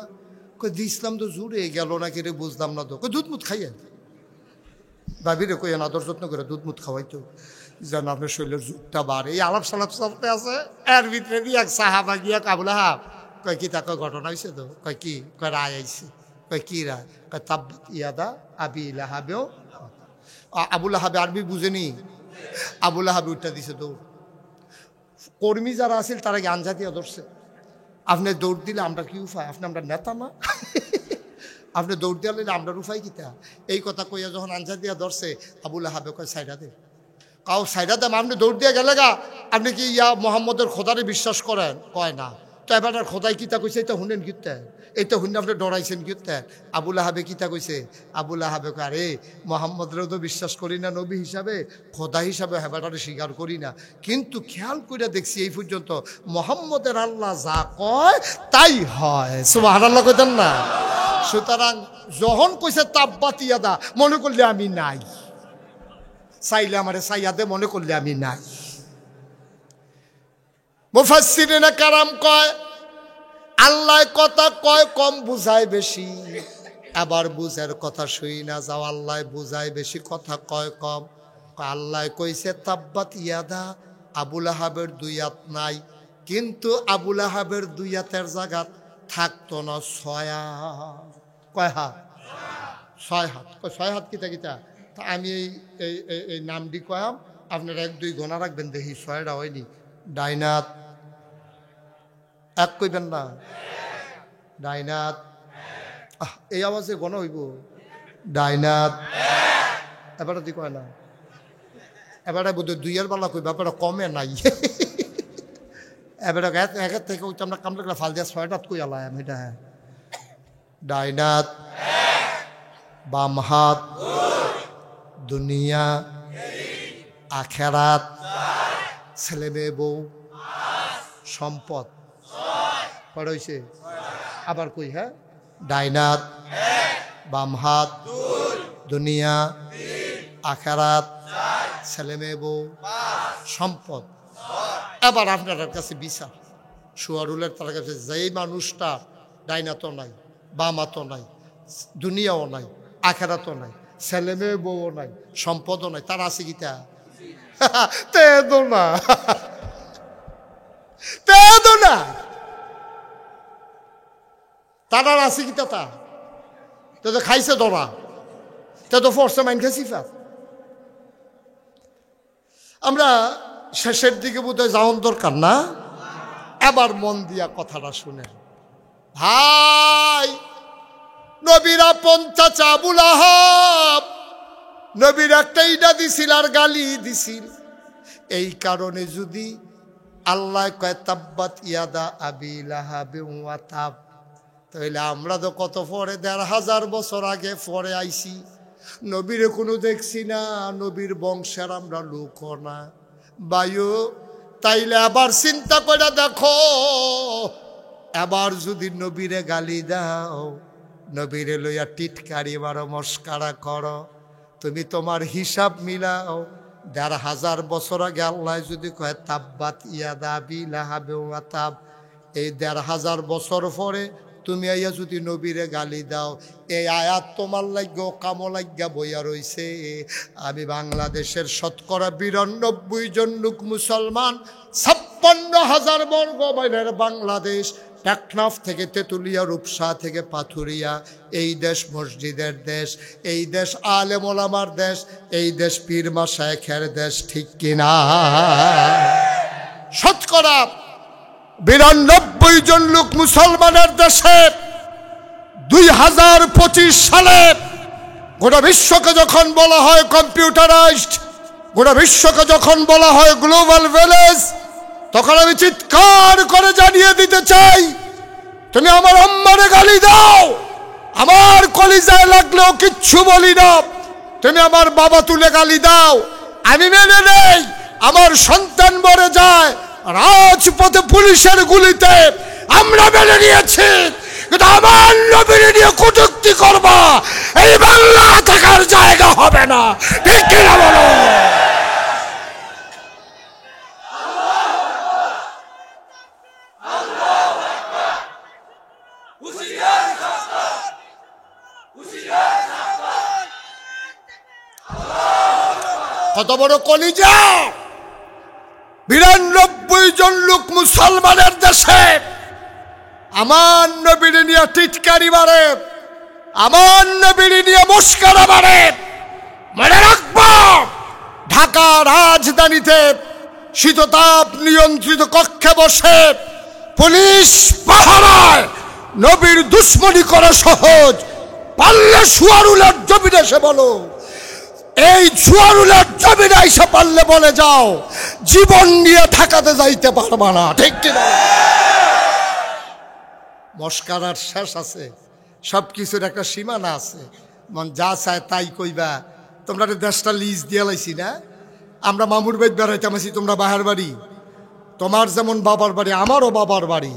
কই দিছিলাম তো জুড়ে গেল না কিরে বুঝলাম না তো কই দুধ মুধ খাইয়েন ভাবিরে কই আদর যত্ন করে দুধ মুধ খাওয়াইতো যেন আপনার শরীরের জুটটা বাড়ে এই আলাপ সালাপ চলতে আছে এর ভিতরে দিয়ে এক সাহাবা গিয়া আবুল আহাব কয় কি তা কয় ঘটনা হয়েছে তো কয় কি কয় রায় আইছে কয় কি রা? কয় তাব্বাত ইয়াদা আবি লাহাবেও। আবু লাহাবে আরবি বুঝেনি, আবু লাহাবে উঠটা দিছে দৌড়। কর্মী যারা আছিল তারা কি আনজাতিয়া ধরছে। আপনি দৌড় দিলে আমরা কি উপায়? আপনি আমরা নেতা না? আপনি দৌড় দিলে আমরা উপায় কিতা? এই কথা কইয়া যখন আনজাদ দিয়া ধরছে, আবু লাহাবে কয় সাইডা দে। কাউ সাইডা দেম, আপনি দৌড় দিয়ে গেলে গা, আপনি কি ইয়া মোহাম্মদের খোদারে বিশ্বাস করেন? কয় না। তো এবার খোদাই কিতা কইছে এটা শুনেন কিতে? এইটা শুনে আপনি ডরাইছেন কিতে? আবু লাহাবে কিতা কইছে? আবু লাহাবে কয় আরে মোহাম্মদরেও তো বিশ্বাস করি না নবী হিসাবে, খোদা হিসাবে হেবাটারে স্বীকার করি না, কিন্তু খেয়াল করে দেখছি এই পর্যন্ত মোহাম্মদের আল্লাহ যা কয় তাই হয়। সুবহানাল্লাহ কইতেন না? সুতরাং যখন কইছে তাব্বাত ইয়াদা, মনে করলে আমি নাই, চাইলে আমারে চাইয়াদে, মনে করলে আমি নাই। মুফাসসিরিনে কারাম কয় আল্লাহ কথা কয় কম বুঝায় বেশি, আবার বুঝার কথা শুই না যাও, আল্লাহ বুঝায় বেশি কথা কয় কম। আল্লাহ কইছে তাব্বাত ইয়াদা, আবু লাহাবের দুই হাত নাই, কিন্তু আবু লাহাবের দুই হাতের জায়গাত থাকতো না 6 হাত। কয় হাত? 6 হাত। 6 হাত কিতা কিতা? তা আমি এই নামটি কয়াম, আপনারা 1-2 গোনা রাখবেন, দেখি 6টা হয়নি। ডাইনাত এক কইবেন না? ডাইনাত এই আওয়াজে গণ হইব। ডাইনাত এবারে দি কয় না, এবারে বোধ 2-এর বেলা কইবা, এবারে কমে নাই। এবারে একের থেকে আমরা কামড়ে ফাল দিয়া 6টাত কই আলাম এটা। হ্যাঁ, ডাইনাত, বাম হাত, দুনিয়া, আখেরাত, ছেলে মেয়ে বউ, সম্পদ। কয়টা হইছে? আবার কই? হ্যাঁ, ডাইনাত, বাম হাত, দুনিয়া, আখেরাত, ছেলে মেয়ে বউ, সম্পদ। এবার আপনার কাছে বিচার, শুয়ারুলের তার কাছে যেই মানুষটা ডাইনাতও নাই, বামাতও নাই, দুনিয়াও নাই, আখেরাতও নাই, ছেলে মেয়ে বউও নাই, সম্পদও নাই, তার আছে কিতা? তেদো না, তেদো না, তার আর আছে কিতা? তা তো খাইছে ধরা, তে তো ফোর্সে মাইন খাইছি। আমরা শেষের দিকে বোধহয় যাওয়ার দরকার না? এবার মন দিয়া কথাটা শুনেন ভাই। নবীরা 50 আবু লাহাব নবীর একটা ইটা দিছিল আর গালি দিছিল। এই কারণে যদি আল্লাহ কয় তাব্বাত ইয়াদা আবি লাহাবে ওয়া তাব, তাহলে আমরা তো কত পরে 1500 বছর আগে পরে আইছি, নবীর কোনো দেখছি না, নবীর বংশের আমরা লোক না বায়ু। তাইলে আবার চিন্তা করে দেখো, এবার যদি নবীরে গালি দাও, নবীরে লইয়া টিটকারি মারো, মস্কারা করো, তুমি তোমার হিসাব মিলাও। 1500 বছর আগে আল্লাহ যদি কয় তাব্বাত ইয়াদা আবি লাহাবে ওয়া তাব, এই 1500 বছর পরে তুমি আইয়া যদি নবীরে গালি দাও, এই আয়াত তোমার লাগা কামো লাগা বইয়া রইছে। আমি বাংলাদেশের 92% জন লোক মুসলমান, 56,000 বর্গ মাইলের বাংলাদেশ, টেকনাফ থেকে তেতুলিয়া, রূপসা থেকে পাথুরিয়া, এই দেশ মসজিদের দেশ, এই দেশ আলেম ওলামার দেশ, এই দেশ পীর মাশায়েখের দেশ, ঠিক কিনা? 92% জন লোক মুসলমানের দেশে 2025 সালে গোটা বিশ্বকে যখন বলা হয় কম্পিউটারাইজড, গোটা বিশ্বকে যখন বলা হয় গ্লোবাল ভিলেজ, তখন আমি চিৎকার করে জানিয়ে দিতে চাই, তুমি আমার আম্মারে গালি দাও, আমার কলিজায় লাগলেও কিচ্ছু বলি না। তুমি আমার বাবা তুলে গালি দাও, আমি মেনে নেই। আমার সন্তান মরে যায় রাজপথে পুলিশের গুলিতে, আমরা মেনে নিয়েছি, কিন্তু আমার নবীর নিয়ে কটূক্তি করবা, এই বাংলা থাকার জায়গা হবে না, ঠিক কিনা বলো? কত বড় কলিজা! 92 জন লোক মুসলমানের দেশে আমার নবীর নিয়ে টিটকারি মারে, আমার নবীর নিয়ে মস্করা মারে। মনে রাখবো, ঢাকা রাজধানীতে শীততাপ নিয়ন্ত্রিত কক্ষে বসে পুলিশ পাহারায় নবীর দুশ্মনী করা সহজ। পারলে সুয়ারুলের জমিনে এসে বলো, এই সুয়ারুলের জমিনে এসে পারলে বলে যাও, জীবন নিয়ে ঠেকাতে যাইতে পারবা না। ঠিক কিনা? মস্করার শেষ আছে, সব কিছুর একটা সীমানা আছে। মন যা চায় তাই কইবা। তোমরা দেশটা লিজ দিয়ে লাইছি না, আমরা মামুর বাড়ি বেড়াইতাম আছি, তোমরা বাহার বাড়ি। তোমার যেমন বাবার বাড়ি, আমারও বাবার বাড়ি।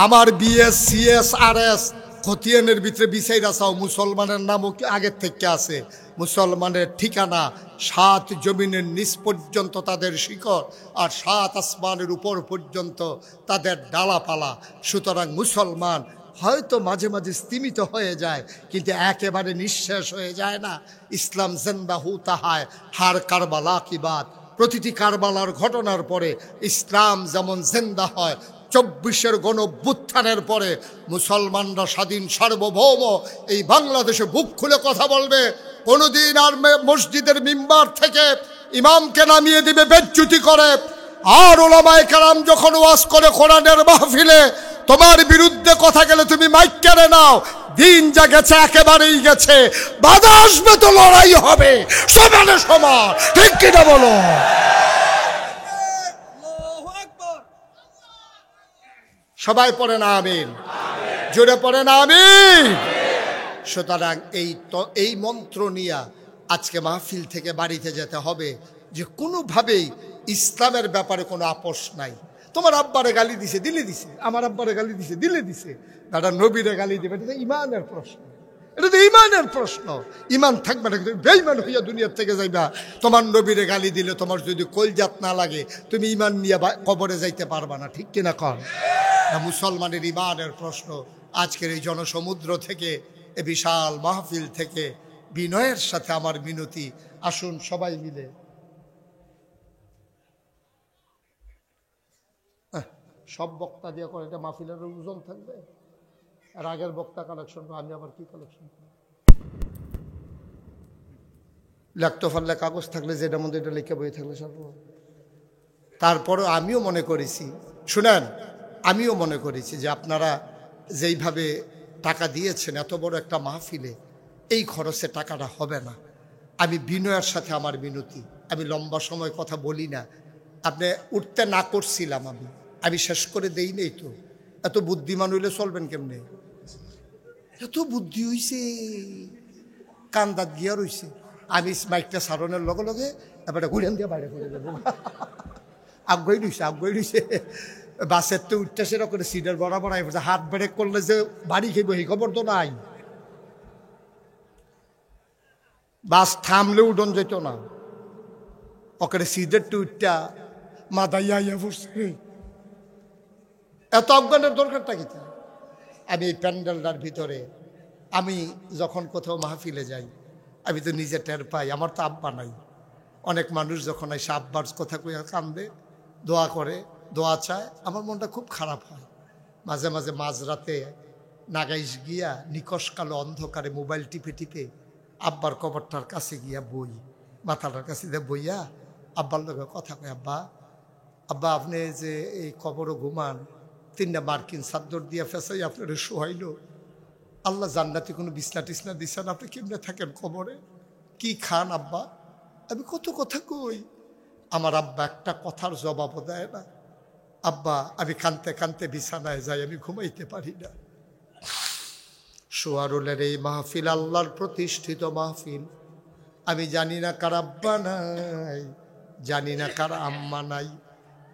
আমার বিএস সিএস আর এস খতিয়ানের ভিতরে বিচাইরা চাও, মুসলমানের নামও আগের থেকে আছে। মুসলমানের ঠিকানা 7 জমিনের নিচ পর্যন্ত তাদের শিকড়, আর 7 আসমানের উপর পর্যন্ত তাদের ডালাপালা। সুতরাং মুসলমান হয়তো মাঝে মাঝে স্তিমিত হয়ে যায়, কিন্তু একেবারে নিঃশেষ হয়ে যায় না। ইসলাম জিন্দা হুতা হয় হার কারবালা কি বাত। প্রতিটি কারবালার ঘটনার পরে ইসলাম যেমন জিন্দা হয়, 24-এর গণঅভ্যুত্থানের পরে মুসলমানরা স্বাধীন সার্বভৌম এই বাংলাদেশে বুক খুলে কথা বলবে। কোনোদিন আর মসজিদের মিম্বার থেকে ইমামকে নামিয়ে দিবে বেজ্জতি করে। আর ওলামায়ে কেরাম যখন ওয়াজ করে কোরআনের মাহফিলে, তোমার বিরুদ্ধে কথা গেলে তুমি মাইক কেড়ে নাও। দিন যা গেছে একেবারেই গেছে, বাধা আসবে তো লড়াই হবে সমানে সমান। ঠিক কিনা বলো? সবাই পড়ে না আমিন, জোরে পড়ে না আমিন। সুতরাং এই মন্ত্র নিয়ে আজকে মাহফিল থেকে বাড়িতে যেতে হবে যে কোনোভাবেই ইসলামের ব্যাপারে কোনো আপোষ নাই। তোমার আব্বারে গালি দিছে, দিলে দিছে। আমার আব্বারে গালি দিছে, দিলে দিছে। দাদা নবীরে গালি দেবে, এটা ইমানের প্রশ্ন। এটা তো ইমানের প্রশ্ন। ইমান থাকবে না, বেঈমান হইয়া দুনিয়ার থেকে যাইবা। তোমার নবীরে গালি দিলে তোমার যদি কলজাত না লাগে, তুমি ইমান নিয়ে কবরে যাইতে পারবা না। ঠিক কিনা কর? মুসলমানের ইমানের প্রশ্ন। আজকের এই জনসমুদ্র থেকে, এ বিশাল মাহফিল থেকে বিনয়ের সাথে আমার মিনতি, আসুন সবাই মিলে সব বক্তা দিয়ে করে, এটা মাহফিলের ওজন থাকবে। আর আগের বক্তা কালেকশন, আমি আবার কি কালেকশন করি? লেখতে পারলে কাগজ থাকলে যেটার মধ্যে এটা লিখে বই থাকলে সব। তারপরও আমিও মনে করেছি, শুনেন, আমিও মনে করেছি যে আপনারা যেইভাবে টাকা দিয়েছেন এত বড় একটা মাহফিলে, এই খরচে টাকাটা হবে না। আমি বিনয়ের সাথে আমার মিনতি, আমি লম্বা সময় কথা বলি না। আপনি উঠতে না করছিলাম, আমি শেষ করে দেই নেই তো। এত বুদ্ধিমান হইলে চলবেন কেমনে? এত বুদ্ধি হইছে, কান্দাত গিয়া রইছে। আমি মাইকটা সারণের লগে লগে এবারে ঘুরেন দিয়ে বাইরে করে দেবো। আগ্রহী রইছে। বাসের তো উঠতে সেরকম করে সিটের বরাবর হাত ব্রেক করলে যে বাড়ি খেয়ে বহি খবর তো নাই। বাস থামলে উঠন যেত না, ওকে সিটের টু উঠটা মাথাইয়া ইয়া পড়ছে। এত অজ্ঞানের দরকারটা কি? আমি এই প্যান্ডেলটার ভিতরে, আমি যখন কোথাও মাহফিলে যাই, আমি তো নিজে টের পাই। আমার তো আব্বা নাই। অনেক মানুষ যখন এসে আব্বার কথা কইয়া কান্দে, দোয়া করে, দোয়া চায়, আমার মনটা খুব খারাপ হয়। মাঝে মাঝে মাঝরাতে নাগাইশ গিয়া নিকশ কালো অন্ধকারে মোবাইল টিপে টিপে আব্বার কবরটার কাছে গিয়া বই, মাথাটার কাছে দিয়ে বইয়া আব্বার লোক কথা কয়, আব্বা আব্বা আপনি যে এই কবরও ঘুমান, 3টা মার্কিন চাদর দিয়া ফেসাই আপনার শোয়াইল, আল্লাহ জান্নাতি কোনো বিছনা টিছনা দিচ্ছেন, আপনি কেমনে থাকেন কবরে, কি খান আব্বা? আমি কত কথা কই, আমার আব্বা একটা কথার জবাবও দেয় না। আব্বা আমি কানতে কানতে বিছানায় যাই, আমি ঘুমাইতে পারি না। সোয়ারুলের এই মাহফিল আল্লাহর প্রতিষ্ঠিত মাহফিল। আমি জানি না কার আব্বা নাই, জানি না কার আম্মা নাই,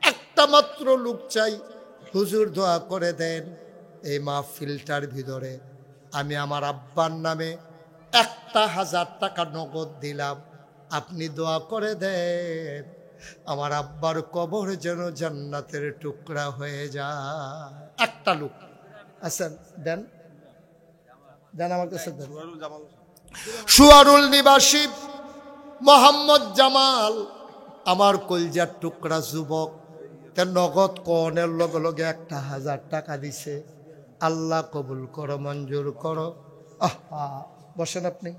একটা মাত্র লোক চাই, হুজুর দোয়া করে দেন এই মাহফিলটার ভিতরে আমি আমার আব্বার নামে 1000 টাকা নগদ দিলাম, আপনি দোয়া করে দেন আমার আব্বার কবর যেন জান্নাতের টুকরা হয়ে যায়। একটা লোক আচ্ছা দেন, দেন আমার কাছে দেন। সুয়ারুল নিবাসী মোহাম্মদ জামাল, আমার কলজার টুকরা যুবক, তার নগদ কনের লগে লগে 1000 টাকা দিছে। আল্লাহ কবুল করো, মঞ্জুর করো। আহা, বসেন আপনি।